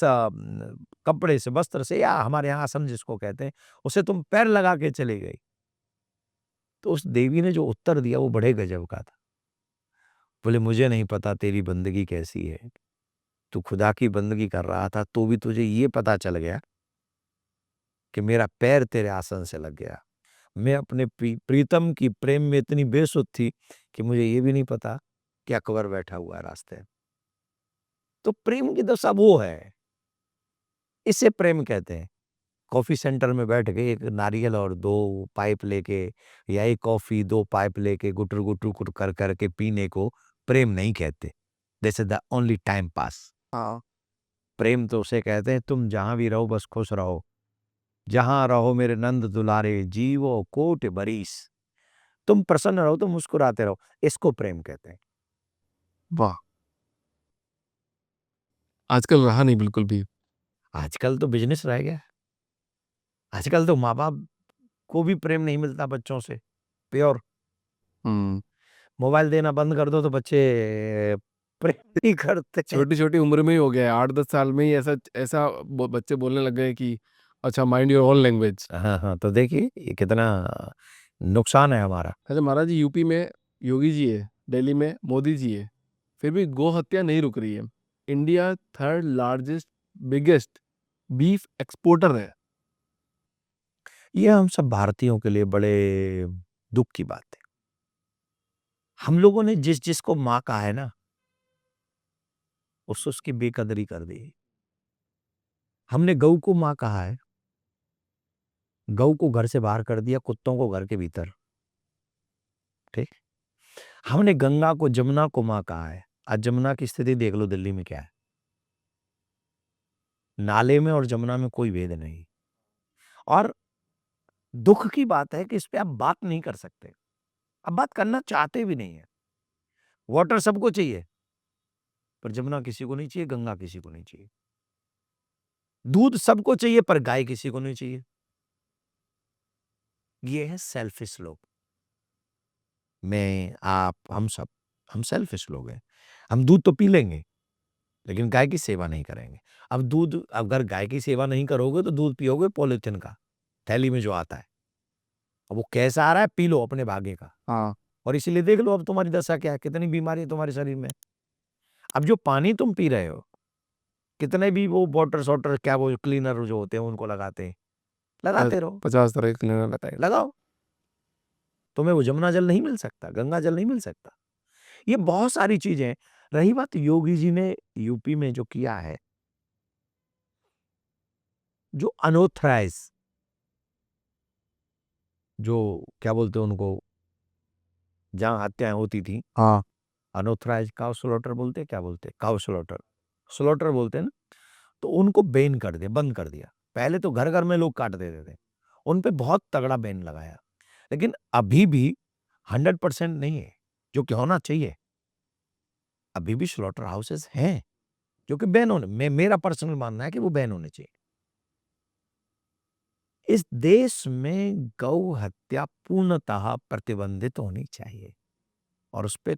कपड़े से, वस्त्र से, या हमारे यहाँ आसन जिसको कहते हैं, उसे तुम पैर लगा के चली गई।" तो उस देवी ने जो उत्तर दिया वो बड़े गजब का था। बोले, "मुझे नहीं पता तेरी बंदगी कैसी है। तू खुदा की बंदगी कर रहा था, तो भी तुझे ये पता चल गया कि मेरा पैर तेरे आसन से लग गया। मैं अपने प्रीतम की प्रेम में इतनी बेसुध थी कि मुझे ये भी नहीं पता कि अकबर बैठा हुआ है रास्ते में।" तो प्रेम की दशा वो है, इसे प्रेम कहते हैं। कॉफी सेंटर में बैठ के एक नारियल और दो पाइप लेके, या एक कॉफी दो पाइप लेके गुटर गुटर गुटर कर करके पीने को प्रेम नहीं कहते। This is the only time pass. हाँ प्रेम तो उसे कहते हैं तुम जहां भी रहो बस खुश रहो, जहां रहो मेरे नंद दुलारे, जीवो कोट बरीस, तुम प्रसन्न रहो, तुम मुस्कुराते रहो, इसको प्रेम कहते हैं। वाह, आजकल रहा नहीं बिल्कुल भी। आजकल तो बिजनेस रह गया है। आजकल तो माँ बाप को भी प्रेम नहीं मिलता बच्चों से, प्योर। हम्म मोबाइल देना बंद कर दो तो बच्चे प्रेम नहीं करते हैं। छोटी छोटी उम्र में ही हो गया है, 8-10 साल में ही ऐसा ऐसा बच्चे बोलने लग गए कि अच्छा माइंड योर ओन लैंग्वेज। हाँ हाँ, तो देखिए ये कितना नुकसान है हमारा। अच्छा महाराज जी, यूपी में योगी जी है, दिल्ली में मोदी जी है, फिर भी गौ हत्या नहीं रुक रही है। India third largest biggest beef exporter है। ये हम सब भारतीयों के लिए बड़े दुख की बात है। हम लोगों ने जिस जिसको माँ कहा है ना, उसकी बेकदरी कर दी। हमने गऊ को माँ कहा है, गऊ को घर से बाहर कर दिया, कुत्तों को घर के भीतर। ठीक। हमने गंगा को जमुना को माँ कहा है। आज जमुना की स्थिति देख लो दिल्ली में क्या है। नाले में और जमुना में कोई भेद नहीं। और दुख की बात है कि इस पे आप बात नहीं कर सकते, अब बात करना चाहते भी नहीं है। वाटर सबको चाहिए, पर जमुना किसी को नहीं चाहिए, गंगा किसी को नहीं चाहिए। दूध सबको चाहिए, पर गाय किसी को नहीं चाहिए। ये है सेल्फिश लोग। मैं, आप, हम सब, हम सेल्फिश लोग हैं। हम दूध तो पी लेंगे, लेकिन गाय की सेवा नहीं करेंगे। अब दूध, अगर गाय की सेवा नहीं करोगे तो दूध पियोगे पॉलिथीन का, थैली में जो आता है। अब वो कैसा आ रहा है, पी लो अपने भाग्य का। हाँ और इसीलिए देख लो अब तुम्हारी दशा क्या है, कितनी बीमारी है तुम्हारे शरीर में। अब जो पानी तुम पी रहे हो, कितने भी वो वाटर शॉटर क्या वो क्लीनर जो होते हैं उनको लगाते हैं, लगाते रहो, 50 तरह के क्लीनर लगाए। लगाओ, तुम्हें वो जमुना जल नहीं मिल सकता, गंगा जल नहीं मिल सकता। ये बहुत सारी चीजें हैं। रही बात योगी जी ने यूपी में जो किया है, जो अनऑथराइज, जो क्या बोलते हैं उनको, जहां हत्याएं होती थी, हाँ अनऑथराइज काउ स्लॉटर बोलते हैं, क्या बोलते हैं, काउ स्लॉटर, स्लॉटर बोलते हैं ना, तो उनको बैन कर दिया, बंद कर दिया। पहले तो घर घर में लोग काट देते थे, उन पे बहुत तगड़ा बैन लगाया। लेकिन अभी भी 100% नहीं है जो कि होना चाहिए। अभी भी स्लॉटर हाउसेस हैं जो कि बैन होने, मेरा पर्सनल मानना है कि वो बैन होने चाहिए। इस देश में गौ हत्या पूर्णतः प्रतिबंधित होनी चाहिए। और उस पे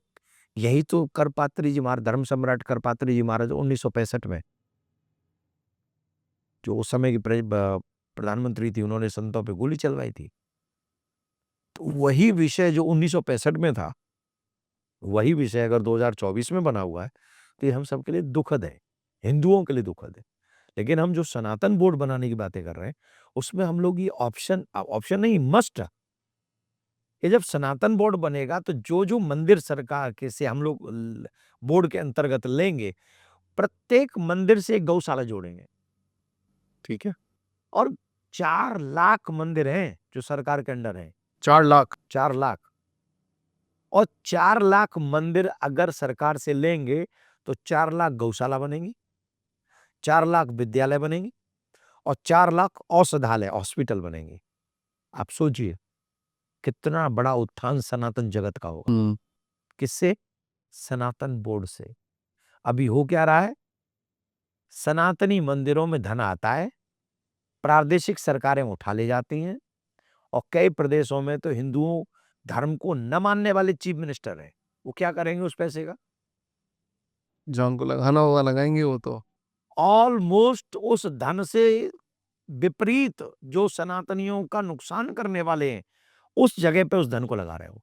यही तो करपात्री जी महाराज, धर्म सम्राट करपात्री जी महाराज 1965 में, जो उस समय की प्रधानमंत्री थी, उन्होंने संतों पे गोली चलवाई थी। तो वही विषय जो 1965 में था, वही विषय अगर 2024 में बना हुआ है, तो ये हम सबके लिए दुखद है, हिंदुओं के लिए दुखद है। लेकिन हम जो सनातन बोर्ड बनाने की बातें कर रहे हैं, उसमें हम लोग ये ऑप्शन ऑप्शन नहीं, मस्ट, ये जब सनातन बोर्ड बनेगा तो जो जो मंदिर सरकार के से हम लोग बोर्ड के अंतर्गत लेंगे, प्रत्येक मंदिर से एक गौशाला जोड़ेंगे। ठीक है। और 4 लाख मंदिर हैं जो सरकार के अंडर हैं, 4 लाख। 4 लाख। और 4 लाख मंदिर अगर सरकार से लेंगे तो 4 लाख गौशाला बनेंगी, 4 लाख विद्यालय बनेंगे, और 4 लाख औषधालय, हॉस्पिटल बनेंगे। आप सोचिए कितना बड़ा उत्थान सनातन जगत का होगा। किससे? सनातन बोर्ड से। अभी हो क्या रहा है, सनातनी मंदिरों में धन आता है, प्रादेशिक सरकारें उठा ले जाती हैं, और कई प्रदेशों में तो हिंदुओं धर्म को न मानने वाले चीफ मिनिस्टर हैं, वो क्या करेंगे उस पैसे का? जहाँ उनको लगाना होगा लगाएंगे वो तो। ऑलमोस्ट उस धन से विपरीत जो सनातनियों का नुकसान करने वाले हैं, उस जगह पे उस धन को लगा रहे हो।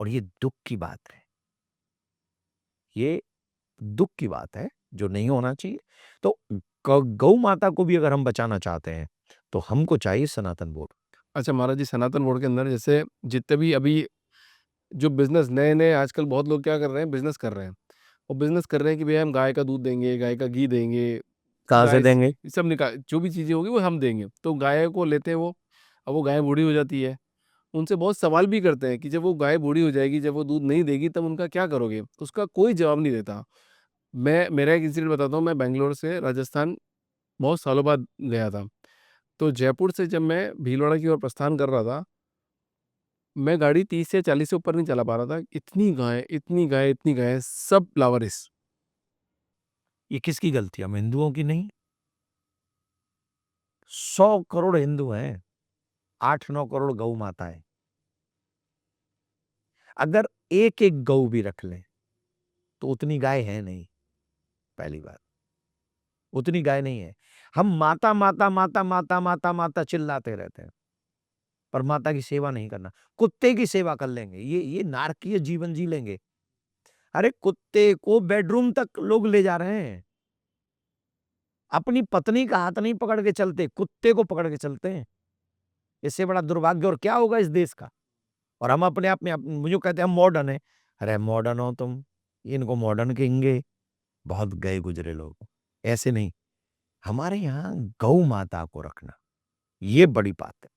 और ये दुख की बात है, ये दुख की बात है जो नहीं होना चाहिए। तो गौ माता को भी अगर हम बचाना चाहते हैं तो हमको चाहिए सनातन बोर्ड। अच्छा महाराज जी, सनातन बोर्ड के अंदर जैसे जितने भी अभी जो बिजनेस नए नए आजकल बहुत लोग क्या कर रहे हैं, बिजनेस कर रहे हैं, और बिजनेस कर रहे हैं कि भैया हम गाय का दूध देंगे, गाय का घी देंगे, कहाँ से गाय देंगे? सब निकाल, जो भी चीज़ें होगी वो हम देंगे। तो गाय को लेते हैं वो, अब वो गाय बूढ़ी हो जाती है, उनसे बहुत सवाल भी करते हैं कि जब वो गाय बूढ़ी हो जाएगी, जब वो दूध नहीं देगी, तब उनका क्या करोगे? तो उसका कोई जवाब नहीं देता। मेरा एक इंसिडेंट बताता हूँ, मैं बैंगलोर से राजस्थान बहुत सालों बाद गया था। तो जयपुर से जब मैं भीलवाड़ा की ओर प्रस्थान कर रहा था, मैं गाड़ी 30 या 40 से ऊपर नहीं चला पा रहा था। इतनी गाय, इतनी गाय, इतनी गाय, सब लावारिस। ये किसकी गलती है? हम हिंदुओं की नहीं? 100 करोड़ हिंदू हैं, 8-9 करोड़ गौ माता है। अगर एक-एक गौ भी रख लें, तो उतनी गाय है नहीं, पहली बात। उतनी गाय नहीं है। हम माता, माता, माता, माता, माता, माता चिल्लाते रहते हैं, पर माता की सेवा नहीं करना। कुत्ते की सेवा कर लेंगे, ये नारकीय जीवन जी लेंगे। अरे कुत्ते को बेडरूम तक लोग ले जा रहे हैं। अपनी पत्नी का हाथ नहीं पकड़ के चलते, कुत्ते को पकड़ के चलते हैं। इससे बड़ा दुर्भाग्य और क्या होगा इस देश का? और हम अपने आप में मुझे कहते हैं हम मॉडर्न हैं। अरे मॉडर्न हो तुम, इनको मॉडर्न कहेंगे, बहुत गए गुजरे लोग। ऐसे नहीं, हमारे यहाँ गौ माता को रखना, ये बड़ी बात है।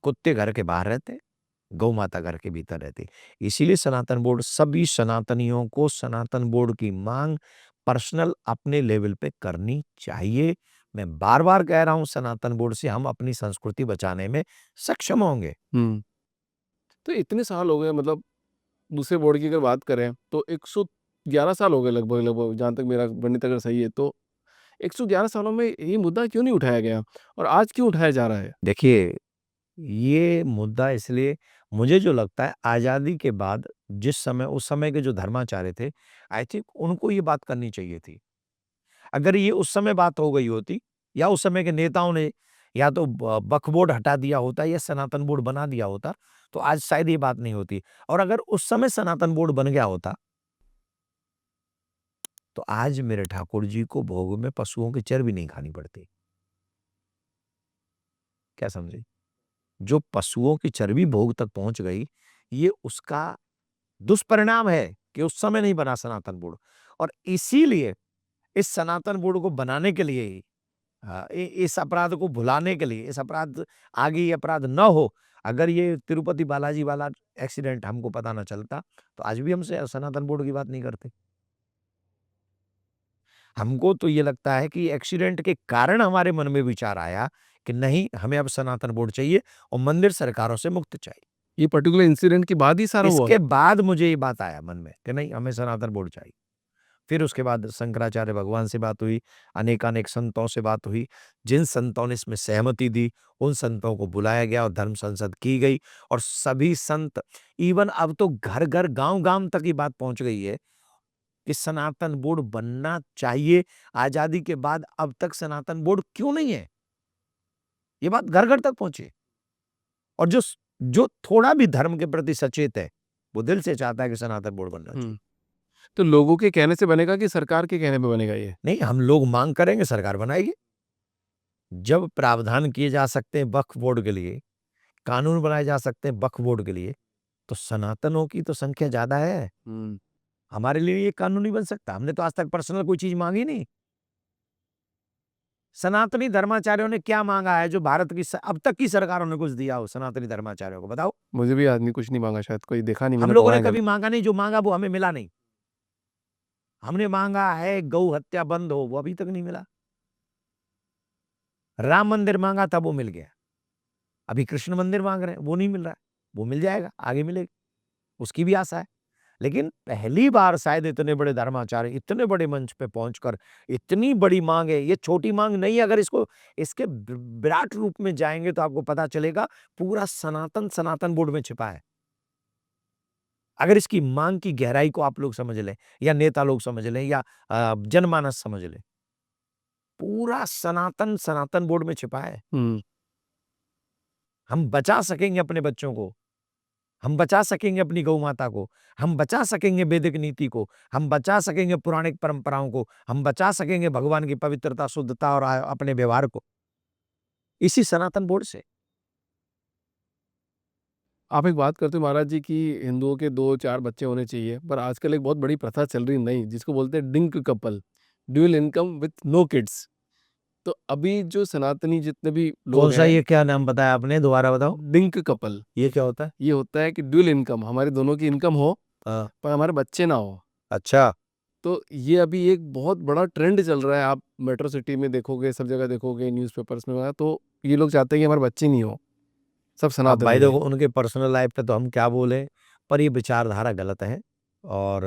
कुत्ते घर के बाहर रहते हैं, गौ माता घर के भीतर रहती है। इसीलिए सनातन बोर्ड, सभी सनातनियों को सनातन बोर्ड की मांग पर्सनल अपने लेवल पे करनी चाहिए। मैं बार-बार कह रहा हूं, सनातन बोर्ड से हम अपनी संस्कृति बचाने में सक्षम होंगे। तो इतने साल हो गए, मतलब दूसरे बोर्ड की अगर बात करें तो 111 साल हो गए लगभग लगभग, जहाँ तक मेरा गणित अगर सही है तो 111 सालों में ये मुद्दा क्यों नहीं उठाया गया और आज क्यों उठाया जा रहा है? देखिए, ये मुद्दा इसलिए मुझे जो लगता है आज़ादी के बाद जिस समय उस समय के जो धर्माचार्य थे, आई थिंक उनको ये बात करनी चाहिए थी। अगर ये उस समय बात हो गई होती या उस समय के नेताओं ने या तो वक्फ बोर्ड हटा दिया होता या सनातन बोर्ड बना दिया होता, तो आज शायद ये बात नहीं होती। और अगर उस समय सनातन बोर्ड बन गया होता, तो आज मेरे ठाकुर जी को भोग में पशुओं की चर्बी नहीं खानी पड़ती। क्या समझे? जो पशुओं की चर्बी भोग तक पहुंच गई, ये उसका दुष्परिणाम है कि उस समय नहीं बना सनातन बोर्ड। और इसीलिए इस सनातन बोर्ड को बनाने के लिए ही, इस अपराध को भुलाने के लिए, इस अपराध आगे ये अपराध न हो, अगर ये तिरुपति बालाजी वाला एक्सीडेंट हमको पता न चलता, तो आज भी हम सनातन बोर्ड की बात नहीं करते। हमको तो ये लगता है कि एक्सीडेंट के कारण हमारे मन में विचार आया कि नहीं, हमें अब सनातन बोर्ड चाहिए और मंदिर सरकारों से मुक्त चाहिए। ये पर्टिकुलर इंसिडेंट के बाद ही सारा हुआ? इसके बाद मुझे ये बात आया मन में कि नहीं, हमें सनातन बोर्ड चाहिए। फिर उसके बाद शंकराचार्य भगवान से बात हुई, अनेकानेक संतों से बात हुई। जिन संतों ने इसमें सहमति दी, उन संतों को बुलाया गया और धर्म संसद की गई और सभी संत, इवन अब तो घर-घर, गाँव-गाँव तक ये बात पहुँच गई है कि सनातन बोर्ड बनना चाहिए। आज़ादी के बाद अब तक सनातन बोर्ड क्यों नहीं है? ये बात घर-घर तक पहुँची। और जो थोड़ा भी धर्म के प्रति सचेत है, वो दिल से चाहता है कि सनातन बोर्ड बनना चाहिए। तो लोगों के कहने से बनेगा कि सरकार के कहने पे बनेगा ये? नहीं, हम लोग मांग करेंगे, सरकार बनाएगी। जब प्रावधान किए जा सकते हैं वक्फ बोर्ड के लिए, कानून बनाए जा सकते हैं वक्फ बोर्ड के लिए, तो सनातनों की तो संख्या ज़्यादा है। हमारे लिए ये कानून नहीं बन सकता। हमने तो आज तक पर्सनल कोई चीज़ माँगी नहीं। सनातनी धर्माचार्यों ने क्या माँगा है जो भारत की अब तक की सरकारों ने कुछ दिया हो सनातनी धर्माचार्यों को? बताओ। मुझे भी आज नहीं, कुछ नहीं माँगा, शायद कोई देखा नहीं हम मैंने लोगों पढ़ा ने है कभी कभी। माँगा नहीं, जो माँगा वो हमें मिला नहीं। हमने माँगा है गौ हत्या बंद हो, वो अभी तक नहीं मिला। राम मंदिर माँगा था, वो मिल गया। अभी कृष्ण मंदिर माँग रहे हैं, वो नहीं मिल रहा है। वो मिल जाएगा, आगे मिलेगा, उसकी भी आशा है। लेकिन पहली बार शायद इतने बड़े धर्माचार्य इतने बड़े मंच पे पहुंचकर इतनी बड़ी मांग है, ये छोटी मांग नहीं है। अगर इसको इसके विराट रूप में जाएंगे तो आपको पता चलेगा पूरा सनातन बोर्ड में छिपा है। अगर इसकी मांग की गहराई को आप लोग समझ लें या नेता लोग समझ लें या जनमानस समझ लें, पूरा सनातन बोर्ड में छिपा है। हम बचा सकेंगे अपने बच्चों को, हम बचा सकेंगे अपनी गौ माता को, हम बचा सकेंगे वैदिक नीति को, हम बचा सकेंगे पौराणिक परंपराओं को, हम बचा सकेंगे भगवान की पवित्रता, शुद्धता और अपने व्यवहार को, इसी सनातन बोर्ड से। आप एक बात करते हो महाराज जी कि हिंदुओं के 2-4 बच्चे होने चाहिए, पर आजकल एक बहुत बड़ी प्रथा चल रही नहीं, जिसको बोलते हैं dink couple, dual income with no kids. तो अभी जो सनातनी जितने भी लोग कौन सा, हैं, ये क्या नाम बताया आपने, दोबारा बताओ। डिंक कपल, ये क्या होता है? ये होता है कि ड्यूल इनकम, हमारे दोनों की इनकम हो हाँ, पर हमारे बच्चे ना हो। अच्छा। तो ये अभी एक बहुत बड़ा ट्रेंड चल रहा है, आप मेट्रो सिटी में देखोगे, सब जगह देखोगे, न्यूज़पेपर्स में वगैरह, तो ये लोग चाहते हैं कि हमारे बच्चे नहीं हो, सब अब भाई सनातनी देखो, है। उनके पर्सनल लाइफ पे तो हम क्या बोले, पर ये विचारधारा गलत है। और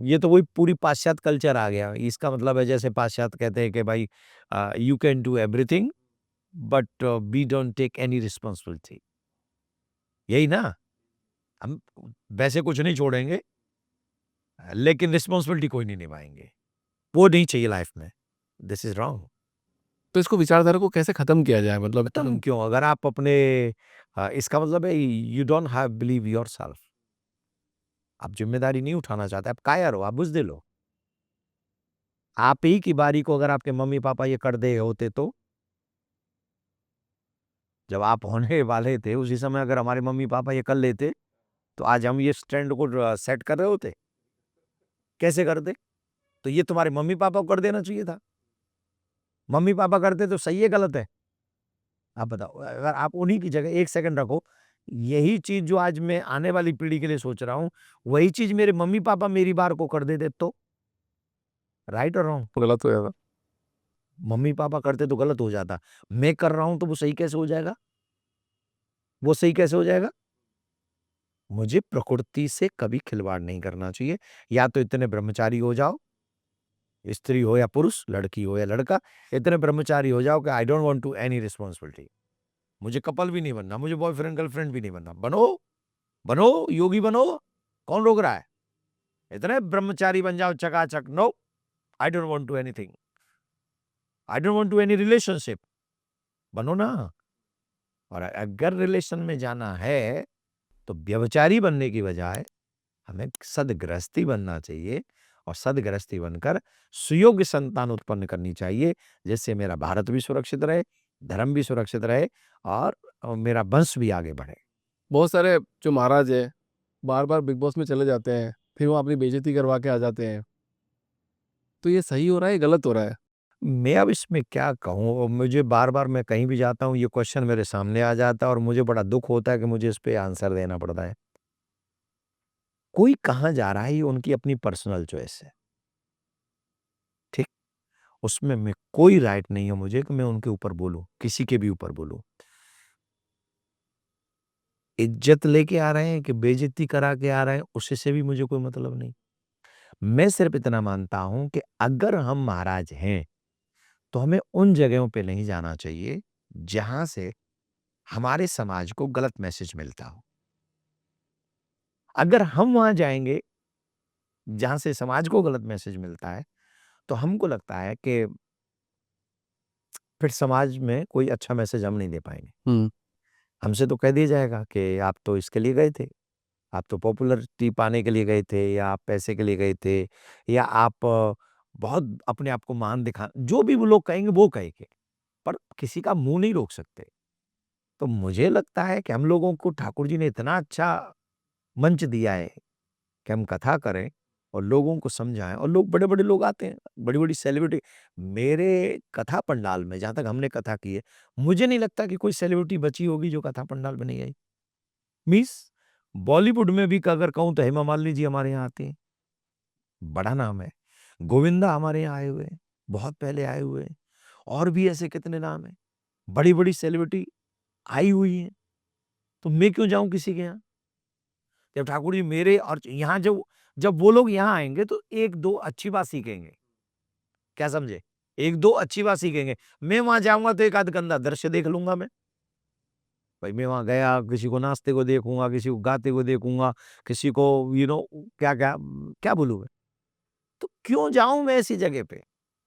ये तो वही पूरी पाश्चात्य कल्चर आ गया। इसका मतलब है जैसे पाश्चात्य कहते हैं कि भाई you can do everything but we don't take any responsibility. यही ना, हम वैसे कुछ नहीं छोड़ेंगे लेकिन रिस्पॉन्सिबिलिटी कोई नहीं निभाएंगे। वो नहीं चाहिए लाइफ में। This is wrong. तो इसको विचारधारा को कैसे खत्म किया जाए, मतलब खत्म क्यों? अगर आप अपने इसका मतलब है you don't have believe yourself. आप जिम्मेदारी नहीं उठाना चाहते, आप कायर हो, आप बुज़दिल हो। आप ही की बारी को अगर आपके मम्मी पापा ये कर दे होते तो, जब आप होने वाले थे उसी समय अगर हमारे मम्मी पापा ये कर लेते, तो आज हम ये स्टैंड को सेट कर रहे होते? कैसे करते? तो ये तुम्हारे मम्मी पापा को कर देना चाहिए था। मम्मी पापा करते तो सही है, गलत है? आप बताओ। अगर आप उन्हीं की जगह 1 सेकंड रखो, यही चीज़ जो आज मैं आने वाली पीढ़ी के लिए सोच रहा हूँ, वही चीज़ मेरे मम्मी पापा मेरी बार को कर देते तो? राइट और रॉन्ग? गलत हो जाता। मम्मी पापा करते तो गलत हो जाता। मैं कर रहा हूँ तो वो सही कैसे हो जाएगा? वो सही कैसे हो जाएगा? मुझे प्रकृति से कभी खिलवाड़ नहीं करना चाहिए। या तो इतने ब्रह्मचारी हो जाओ, स्त्री हो या पुरुष, लड़की हो या लड़का, इतने ब्रह्मचारी हो जाओ कि I don't want to any responsibility. मुझे कपल भी नहीं बनना, मुझे बॉयफ्रेंड गर्लफ्रेंड भी नहीं बनना। बनो, बनो, योगी बनो, कौन रोक रहा है? इतने ब्रह्मचारी बन जाओ चकाचक। No, I don't want to anything. I don't want to any relationship. बनो ना। और अगर रिलेशन में जाना है तो व्यभिचारी बनने की बजाय हमें सदगृहस्थी बनना चाहिए और सदगृहस्थी बनकर सुयोग्य संतान उत्पन्न करनी चाहिए, जिससे मेरा भारत भी सुरक्षित रहे, धर्म भी सुरक्षित रहे और मेरा वंश भी आगे बढ़े। बहुत सारे जो महाराज है, बार-बार बिग बॉस में चले जाते हैं, फिर वो अपनी बेइज़्ज़ती करवा के आ जाते हैं। तो ये सही हो रहा है, या गलत हो रहा है? मैं अब इसमें क्या कहूँ? मुझे बार-बार मैं कहीं भी जाता हूँ, ये क्वेश्चन मेरे सामने आ जाता है और मुझे बड़ा दुःख होता है कि मुझे इस पे आंसर देना पड़ता है। कोई कहाँ जा रहा है, ये उनकी अपनी पर्सनल चॉइस है, ठीक? उसमें मैं कोई राइट नहीं है मुझे कि मैं उनके ऊपर बोलूँ, किसी के भी ऊपर बोलूँ। इज़्ज़त लेके आ रहे हैं कि बेइज़्ज़ती करा के आ रहे हैं, उससे से भी मुझे कोई मतलब नहीं। मैं सिर्फ़ इतना मानता हूँ कि अगर हम महाराज हैं, तो हमें उन जगहों पे नहीं जाना चाहिए, जहाँ से हमारे समाज को गलत मैसेज मिलता हो। अगर हम वहाँ जाएँगे, जहाँ से समाज को गलत मैसेज मिलता है, तो हमको लगता है कि फिर समाज में कोई अच्छा मैसेज हम नहीं दे पाएँगे। हुँ। हमसे तो कह दिया जाएगा कि आप तो इसके लिए गए थे, आप तो पॉपुलैरिटी पाने के लिए गए थे या आप पैसे के लिए गए थे या आप बहुत अपने आप को महान दिखा, जो भी वो लोग कहेंगे वो कहेंगे, पर किसी का मुँह नहीं रोक सकते। तो मुझे लगता है कि हम लोगों को ठाकुर जी ने इतना अच्छा मंच दिया है कि हम कथा करें और लोगों को समझाएँ और लोग बड़े-बड़े लोग आते हैं, बड़ी-बड़ी सेलिब्रिटी मेरे कथा पंडाल में जहाँ तक हमने कथा की है, मुझे नहीं लगता कि कोई सेलिब्रिटी बची होगी जो कथा पंडाल में नहीं आई। मीन्स बॉलीवुड में भी अगर कहूँ तो हेमा मालिनी जी हमारे यहाँ आती हैं, बड़ा नाम है। गोविंदा हमारे यहाँ आए हुए हैं, बहुत पहले आए हुए हैं। और भी ऐसे कितने नाम हैं, बड़ी-बड़ी सेलिब्रिटी आई हुई हैं, तो मैं क्यों जाऊँ किसी के यहाँ? जब ठाकुर जी मेरे और यहाँ जब जब वो लोग यहाँ आएँगे तो 1-2 अच्छी बात सीखेंगे। क्या समझे? 1-2 अच्छी बात सीखेंगे। मैं वहाँ जाऊँगा तो एक आध गंदा दृश्य देख लूँगा मैं। भाई मैं वहाँ गया, किसी को नाचते हुए देखूँगा, किसी को गाते हुए देखूँगा, किसी को क्या-क्या क्या बोलूँ मैं? तो क्यों जाऊँ मैं ऐसी जगह पे?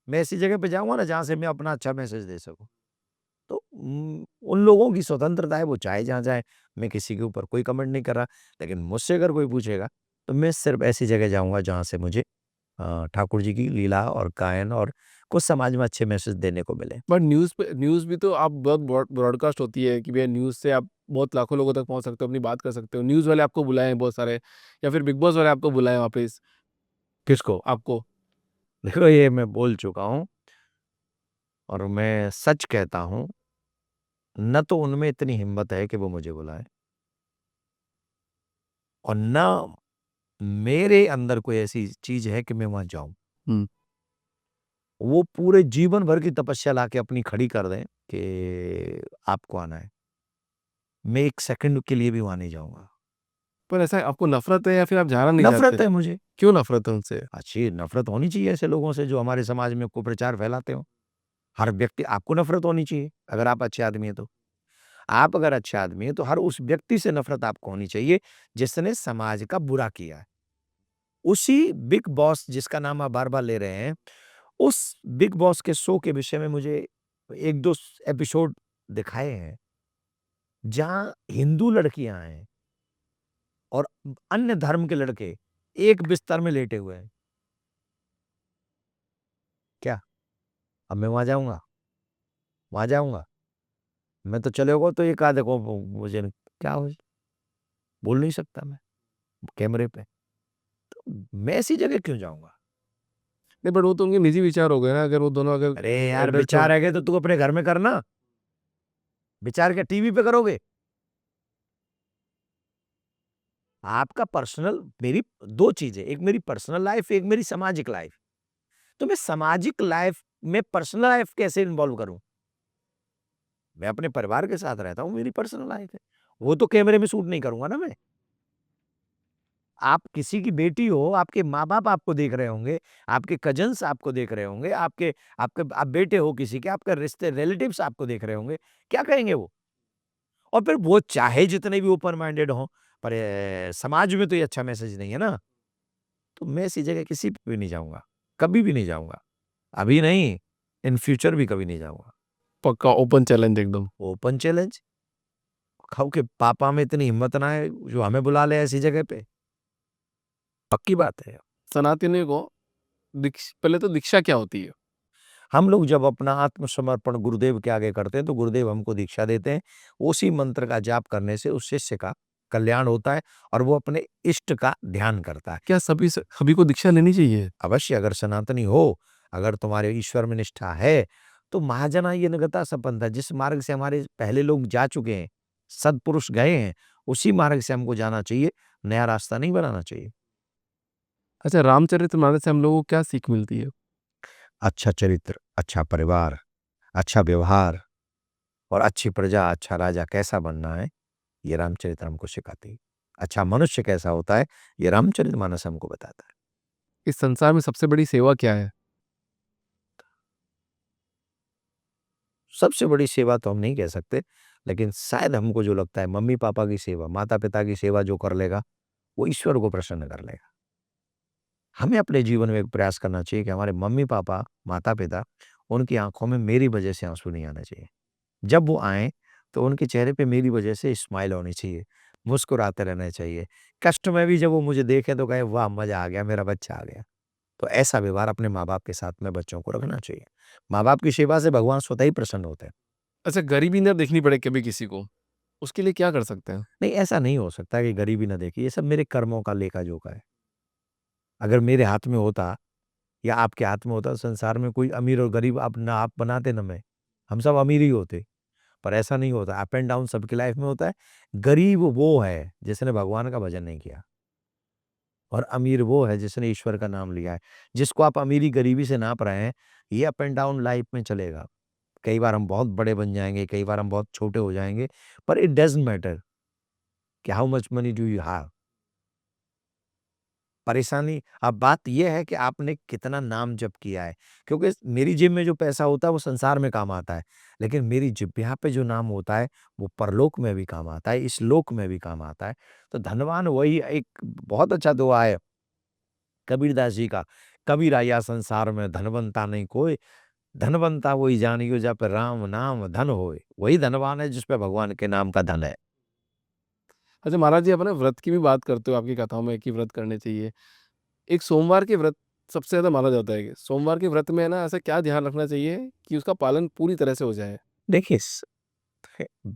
मैं ऐसी जगह पे जाऊँगा ना जहाँ से मैं अपना अच्छा मैसेज दे सकूँ। तो उन लोगों की स्वतंत्रता है, वो चाहे जहाँ जाएँ, मैं किसी के ऊपर कोई कमेंट नहीं कर रहा। लेकिन मुझसे अगर कोई पूछेगा, तो मैं सिर्फ़ ऐसी जगह जाऊँगा जहाँ से मुझे ठाकुर जी की लीला और गायन और कुछ समाज में अच्छे मैसेज देने को मिले। बट न्यूज़ भी तो आप बहुत ब्रॉडकास्ट होती है कि भैया न्यूज़ से आप बहुत लाखों लोगों तक पहुंच सकते हो, अपनी बात कर सकते हो, न्यूज़ वाले आपको बुलाए हैं बहुत सारे, या फिर बिग बॉस वाले आपको बुलाए हैं वापस किसको? आपको? देखो, ये मैं बोल चुका हूँ और मैं सच कहता हूँ, न तो उनमें इतनी हिम्मत है कि वो मुझे बुलाएँ और न मेरे अंदर कोई ऐसी चीज़ है कि मैं वहाँ जाऊँ। हम्म। वो पूरे जीवन भर की तपस्या लाके अपनी खड़ी कर दें कि आपको आना है। मैं 1 सेकंड के लिए भी वहाँ नहीं जाऊँगा। पर ऐसा आपको नफरत है या फिर आप जाना नहीं चाहते? नफ़रत है मुझे। क्यों नफरत है उनसे? अच्छी नफ़रत होनी चाहिए ऐसे लोगों से जो हमारे समाज में कुप्रचार फैलाते हों। हर व्यक्ति आपको नफ़रत होनी चाहिए, अगर आप अच्छे आदमी हैं तो। आप अगर अच्छे आदमी हैं, तो हर उस व्यक्ति से नफ़रत आपको होनी चाहिए, जिसने समाज का बुरा किया है। उसी बिग बॉस जिसका नाम आप बार-बार ले रहे हैं, उस बिग बॉस के शो के विषय में मुझे 1-2 एपिसोड दिखाए हैं, जहाँ हिंदू लड़कियाँ हैं और अन्य धर्म के लड़के एक बिस्तर में लेटे हुए हैं। क्या? अब मैं वहाँ जाऊँगा? वहाँ जाऊँगा? मैं तो चले गो तो एक आधे को मुझे क्या हो बोल नहीं सकता मैं कैमरे पे। तो मैं ऐसी जगह क्यों जाऊँगा? नहीं, बट वो तो उनके निजी विचार हो गए ना, अगर वो दोनों अगर अरे यार, एडल्ट हो। विचार है तो तू अपने घर में करना। विचार क्या टीवी पे करोगे? आपका पर्सनल मेरी 2 चीज़ें, एक मेरी पर्सनल लाइफ़, एक मेरी सामाजिक लाइफ़। तो मैं सामाजिक लाइफ़ में पर्सनल लाइफ़ कैसे इन्वॉल्व करूँ? मैं अपने परिवार के साथ रहता हूँ, मेरी पर्सनल लाइफ़ है। वो तो कैमरे में शूट नहीं करूँगा ना मैं। आप किसी की बेटी हो, आपके माँ-बाप आपको देख रहे होंगे, आपके कज़िन्स आपको देख रहे होंगे, आपके आपके आप बेटे हो किसी के, आपके रिश्ते रिलेटिव्स आपको देख रहे होंगे, क्या कहेंगे वो? और फिर वो चाहे जितने भी ओपन माइंडेड हों, पर समाज में तो ये अच्छा मैसेज नहीं है ना। तो मैं ऐसी जगह किसी पे भी नहीं जाऊँगा, कभी भी नहीं जाऊँगा। अभी नहीं, इन फ्यूचर भी कभी नहीं जाऊँगा। पक्का ओपन चैलेंज एकदम। ओपन चैलेंज, खाओ के पापा में इतनी हिम्मत ना है, जो हमें बुला ले ऐसी जगह पे, पक्की बात है। सनातनियों को पहले तो दीक्षा क्या होती है? हम लोग जब अपना आत्मसमर्पण गुरुदेव के आगे करते हैं, तो गुरुदेव हमको दीक्षा देते हैं। उसी मंत्र का जाप करने से उस शिष्य का कल्याण होता है और वो अपने इष्ट का ध्यान करता है। क्या सभी को दीक्षा लेनी चाहिए? अवश्य अगर सनातनी हो, अगर तुम्हारे ईश्वर में निष्ठा है, तो महाजना ये नगता संपन्नता जिस मार्ग से हमारे पहले लोग जा चुके हैं, सद्पुरुष गए हैं, उसी मार्ग से हमको जाना चाहिए, नया रास्ता नहीं बनाना चाहिए। अच्छा, रामचरितमानस से हम लोगों को क्या सीख मिलती है? अच्छा चरित्र, अच्छा परिवार, अच्छा व्यवहार और अच्छी प्रजा, अच्छा राजा कैसा बनना है, ये रामचरित्र हमको सिखाती है। अच्छा मनुष्य कैसा होता है, ये रामचरितमानस हमको बताता है। इस संसार में सबसे बड़ी सेवा क्या है? सबसे बड़ी सेवा तो हम नहीं कह सकते, लेकिन शायद हमको जो लगता है मम्मी-पापा की सेवा, माता-पिता की सेवा जो कर लेगा, वो ईश्वर को प्रसन्न कर लेगा। हमें अपने जीवन में एक प्रयास करना चाहिए कि हमारे मम्मी-पापा, माता-पिता, उनकी आँखों में मेरी वजह से आँसू नहीं आने चाहिए। जब वो आएँ, तो उनके चेहरे पे मेरी वजह से स्माइल होनी चाहिए, मुस्कुराते रहना चाहिए। कष्ट में भी जब वो मुझे देखें तो कहें, "वाह! मज़ा आ गया, मेरा बच्चा आ गया।" तो ऐसा व्यवहार अपने माँ-बाप के साथ में बच्चों को रखना चाहिए। माँ-बाप की सेवा से भगवान स्वतः ही प्रसन्न होते हैं। अच्छा, गरीबी ना देखनी पड़े कभी किसी को, उसके लिए क्या कर सकते हैं? नहीं, ऐसा नहीं हो सकता कि गरीबी ना देखी, ये सब मेरे कर्मों का लेखा-जोखा है। अगर मेरे हाथ में होता या आपके हाथ में होता, तो संसार में कोई अमीर और गरीब आप ना आप बनाते ना मैं, हम सब अमीर ही होते। पर ऐसा नहीं होता, अप एंड डाउन सबकी लाइफ में होता है। गरीब वो है, जिसने भगवान का भजन नहीं किया और अमीर वो है, जिसने ईश्वर का नाम लिया है। जिसको आप अमीरी-गरीबी से नाप रहे हैं, ये अप एंड डाउन लाइफ में चलेगा। कई बार हम बहुत बड़े बन जाएँगे, कई बार हम बहुत छोटे हो जाएँगे, पर इट डज़न्ट मैटर कि how much money do you have. परेशानी अब बात ये है कि आपने कितना नाम जप किया है, क्योंकि मेरी जेब में जो पैसा होता है वो संसार में काम आता है, लेकिन मेरी जिह्वा पे जो नाम होता है वो परलोक में भी काम आता है, इस लोक में भी काम आता है। तो धनवान वही एक बहुत अच्छा दोहा है कबीरदास जी का, "कबीर आया संसार में धनवंता नहीं कोय, धनवंता वही जानियो जप राम नाम धन होय।" वही धनवान है जिस पे भगवान के नाम का धन है। अच्छा महाराज जी, अपने व्रत की भी बात करते हो आपकी कथाओं में कि व्रत करने चाहिए। एक सोमवार के व्रत सबसे ज़्यादा माना जाता है कि सोमवार के व्रत में है ना, ऐसा क्या ध्यान रखना चाहिए कि उसका पालन पूरी तरह से हो जाए? देखिए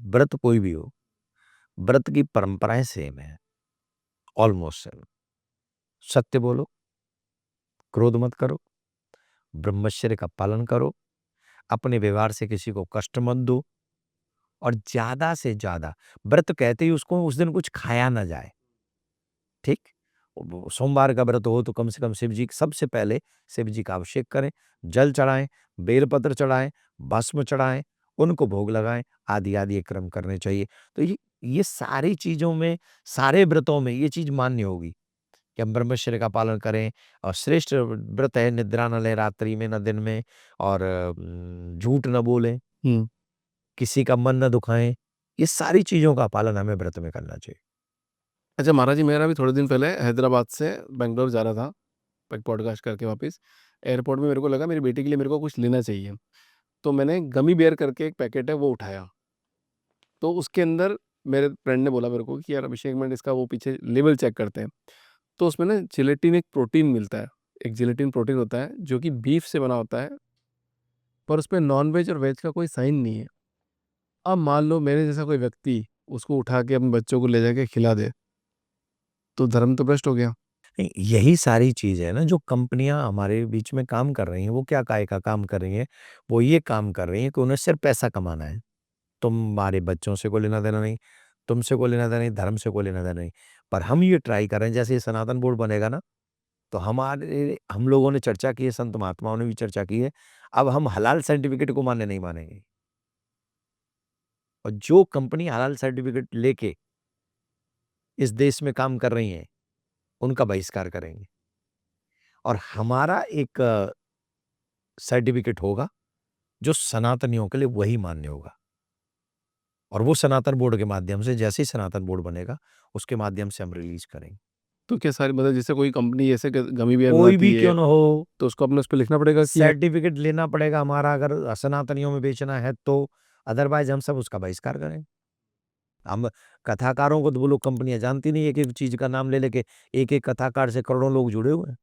व्रत कोई भी हो, व्रत की परंपराएं सेम है, ऑलमोस्ट सेम। सत्य बोलो, क्रोध मत करो, ब्रह्मचर्य का पालन करो, अपने व्यवहार से किसी को कष्ट मत दो, और ज्यादा से ज्यादा व्रत कहते ही उसको उस दिन कुछ खाया ना जाए, ठीक। सोमवार का व्रत हो तो कम से कम शिव जी, सबसे पहले शिव जी का अभिषेक करें, जल चढ़ाएं, बेलपत्र चढ़ाएं, भस्म चढ़ाएं, उनको भोग लगाएं, आदि आदि ये क्रम करने चाहिए। तो ये सारी चीजों में, सारे व्रतों में ये चीज मान्य होगी कि हम ब्रह्मचर्य का पालन करें, और श्रेष्ठ व्रत है निद्रा न लें रात्रि में न दिन में, और झूठ न बोलें, किसी का मन न दुखाएं। ये सारी चीजों का पालन हमें व्रत में करना चाहिए। अच्छा महाराज जी, मेरा भी थोड़े दिन पहले हैदराबाद से बेंगलोर जा रहा था, एक पॉडकास्ट करके वापस एयरपोर्ट में मेरे को लगा मेरी बेटी के लिए मेरे को कुछ लेना चाहिए, तो मैंने गमी बेयर करके एक पैकेट है वो उठाया। तो उसके अंदर मेरे फ्रेंड ने बोला मेरे को कि यार अभिषेक, मिनट इसका वो पीछे लेवल चेक करते हैं। तो उसमें ना जिलेटिन एक प्रोटीन मिलता है, एक जिलेटिन प्रोटीन होता है जो कि बीफ से बना होता है, पर उसमें नॉन वेज और वेज का कोई साइन नहीं है। अब मान लो मेरे जैसा कोई व्यक्ति उसको उठा के अपने बच्चों को ले जाके खिला दे, तो धर्म तो भ्रष्ट हो गया। नहीं, यही सारी चीज है ना जो कंपनियां हमारे बीच में काम कर रही हैं। वो क्या काय का काम कर रही हैं? वो ये काम कर रही हैं कि उन्हें सिर्फ पैसा कमाना है। तुम्हारे बच्चों से कोई लेना देना नहीं, तुमसे कोई लेना देना नहीं, धर्म से कोई लेना देना नहीं। पर हम ये ट्राई कर रहे हैं, जैसे ये सनातन बोर्ड बनेगा ना, तो हम लोगों ने चर्चा की है, संत महात्माओं ने भी चर्चा की है, अब हम हलाल सर्टिफिकेट को मान्य नहीं मानेंगे। और जो कंपनी हलाल सर्टिफिकेट लेके इस देश में काम कर रही हैं, उनका बहिष्कार करेंगे। और हमारा एक सर्टिफिकेट होगा जो सनातनियों के लिए वही मान्य होगा। और वो सनातन बोर्ड के माध्यम से, जैसे ही सनातन बोर्ड बनेगा उसके माध्यम से हम रिलीज करेंगे। तो क्या सारी मतलब जैसे कोई कंपनी ऐसे गमी बेयर कोई बनाती भी है क्यों ना हो, तो उसको अपने उस पर लिखना पड़ेगा कि सर्टिफिकेट लेना पड़ेगा हमारा, अगर सनातनियों में बेचना है तो। अदरवाइज हम सब उसका बहिष्कार करें। हम कथाकारों को तो वो लोग कंपनियां जानती नहीं, एक एक चीज का नाम ले लेके एक एक कथाकार से करोड़ों लोग जुड़े हुए हैं।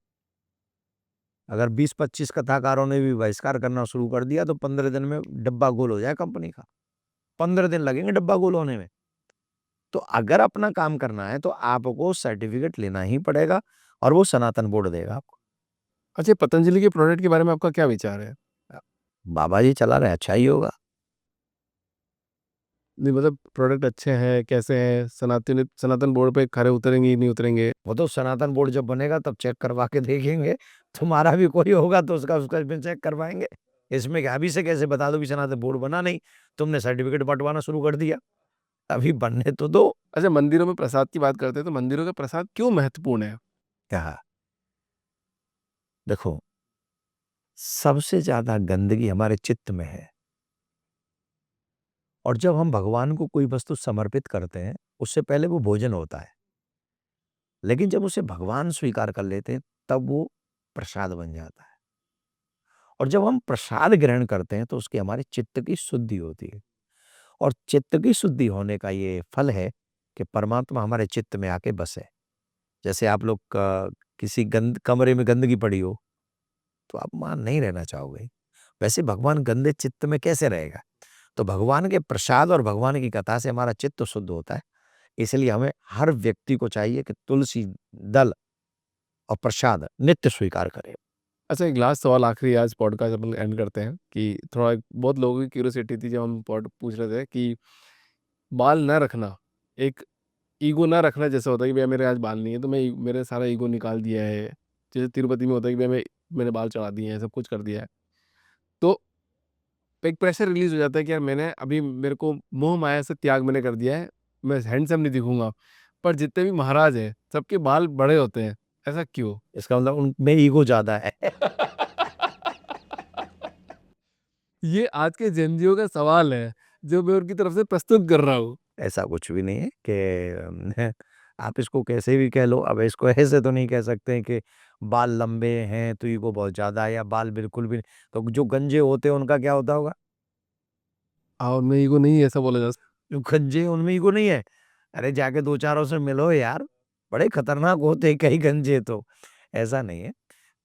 अगर 20-25 कथाकारों ने भी बहिष्कार करना शुरू कर दिया तो 15 दिन में डब्बा गोल हो जाए कंपनी का। 15 दिन लगेंगे डब्बा गोल होने में। तो अगर अपना काम करना है तो आपको सर्टिफिकेट लेना ही पड़ेगा, और वो सनातन बोर्ड देगा आपको। अच्छा, पतंजलि के प्रोडक्ट के बारे में आपका क्या विचार है? बाबा जी चला रहे, अच्छा ही होगा। नहीं मतलब प्रोडक्ट अच्छे हैं, कैसे हैं, सनातन सनातन बोर्ड पे खरे उतरेंगे नहीं उतरेंगे? वो तो सनातन बोर्ड जब बनेगा तब चेक करवा के देखेंगे। तुम्हारा भी कोई होगा तो उसका उसका भी चेक करवाएंगे। इसमें क्या अभी से कैसे बता दो कि सनातन बोर्ड बना नहीं, तुमने सर्टिफिकेट बंटवाना शुरू कर दिया? अभी बनने तो दो। अच्छा, मंदिरों में प्रसाद की बात करते हैं तो मंदिरों का प्रसाद क्यों महत्वपूर्ण है? क्या? देखो, सबसे ज्यादा गंदगी हमारे चित्त में है। और जब हम भगवान को कोई वस्तु समर्पित करते हैं, उससे पहले वो भोजन होता है। लेकिन जब उसे भगवान स्वीकार कर लेते हैं, तब वो प्रसाद बन जाता है। और जब हम प्रसाद ग्रहण करते हैं तो उसकी हमारे चित्त की शुद्धि होती है। और चित्त की शुद्धि होने का ये फल है कि परमात्मा हमारे चित्त में आके बसे। जैसे आप लोग किसी कमरे में गंदगी पड़ी हो तो आप वहां नहीं रहना चाहोगे। वैसे भगवान गंदे चित्त में कैसे रहेगा? तो भगवान के प्रसाद और भगवान की कथा से हमारा चित्त शुद्ध होता है। इसलिए हमें हर व्यक्ति को चाहिए कि तुलसी दल और प्रसाद नित्य स्वीकार करे। अच्छा, एक लास्ट सवाल आखिरी, आज पॉडकास्ट अपन एंड करते हैं कि थोड़ा बहुत लोगों की क्यूरियोसिटी थी जब हम पॉड पूछ रहे थे कि बाल ना रखना, एक ईगो ना रखना जैसा होता है कि भैया मेरे आज बाल नहीं है तो मैं मेरे सारा ईगो निकाल दिया है। जैसे तिरुपति में होता है कि भैया मैंने बाल चढ़ा दिए हैं, सब कुछ कर दिया है, तो एक प्रेशर रिलीज हो जाता है कि यार मैंने अभी मेरे को मोह माया से त्याग मैंने कर दिया है, मैं हैंडसम नहीं दिखूंगा। पर जितने भी महाराज हैं सबके बाल बड़े होते हैं, ऐसा क्यों? इसका मतलब उनमें ईगो ज्यादा है। ये आज के जेनजियो का सवाल है जो मैं उनकी तरफ से प्रस्तुत कर रहा हूँ। ऐसा कुछ भी नहीं है कि आप इसको कैसे भी कह लो। अब इसको ऐसे तो नहीं कह सकते हैं कि बाल लंबे हैं तो ईगो बहुत ज्यादा है, या बाल बिल्कुल भी नहीं। तो जो गंजे होते हैं उनका क्या होता होगा? और मैं ईगो नहीं है, ऐसा बोला जा सकता। जो गंजे हैं, उनमें ईगो नहीं है? अरे जाके दो चारों से मिलो यार, बड़े खतरनाक होते हैं कई गंजे तो। ऐसा नहीं है।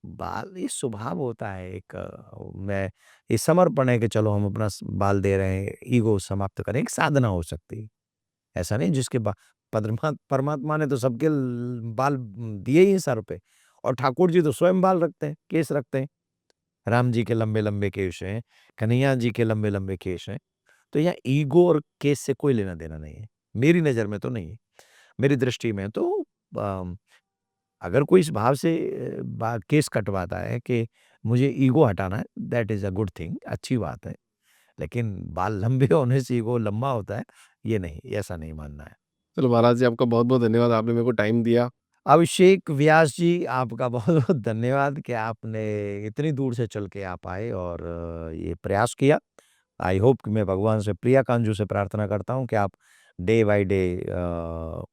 बाल ये स्वभाव होता है एक, मैं ये समर्पण है कि चलो हम अपना बाल दे रहे हैं, ईगो समाप्त करें, एक साधना हो सकती है। ऐसा नहीं जिसके परमात्मा ने तो सबके बाल दिए ही हैं सर पे, और ठाकुर जी तो स्वयं बाल रखते हैं, केस रखते हैं। राम जी के लंबे लंबे केश हैं, कन्हैया जी के लंबे लंबे केश हैं। तो यहाँ ईगो और केस से कोई लेना देना नहीं है, मेरी नज़र में तो नहीं है। मेरी दृष्टि में तो अगर कोई इस भाव से केस कटवाता है कि मुझे ईगो हटाना है, that is a good thing, अच्छी बात है। लेकिन बाल लंबे होने से ईगो लंबा होता है, ये नहीं, ऐसा नहीं मानना है। चलो महाराज जी, आपका बहुत बहुत धन्यवाद, आपने मेरे को टाइम दिया। अभिषेक व्यास जी, आपका बहुत-बहुत धन्यवाद कि आपने इतनी दूर से चल के आप आए और ये प्रयास किया। आई होप कि मैं भगवान से, प्रिया कांजू से प्रार्थना करता हूँ कि आप डे बाय डे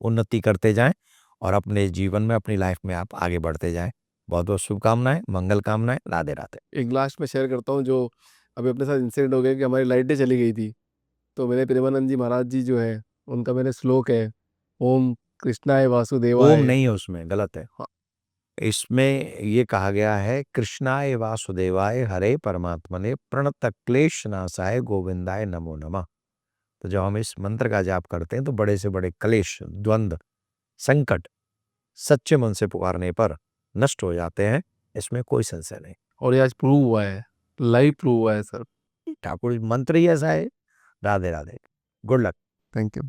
उन्नति करते जाएँ और अपने जीवन में, अपनी लाइफ में आप आगे बढ़ते जाएँ। बहुत-बहुत शुभकामनाएँ, मंगल कामनाएँ। राधे-राधे। एक लास्ट में शेयर करता हूँ, जो अभी अपने साथ इंसिडेंट हो गया कि हमारी लाइटें चली गई थी, तो मेरे प्रेमानंद जी महाराज जी जो है, उनका मेरे श्लोक है, ओम कृष्णाय ओम वासुदेवाय। नहीं है उसमें, गलत है। हाँ, इसमें ये कहा गया है, कृष्णाय वासुदेवाय हरे परमात्मने प्रणत क्लेश नाशाय गोविंदाय नमो नमः। तो जब हम इस मंत्र का जाप करते हैं तो बड़े से बड़े क्लेश, द्वंद्व, संकट सच्चे मन से पुकारने पर नष्ट हो जाते हैं, इसमें कोई संशय नहीं। और ये आज प्रूव हुआ है, लाइव प्रूव हुआ है सर। ठाकुर मंत्र ही ऐसा है। Radhe Radhe. Good luck. Thank you.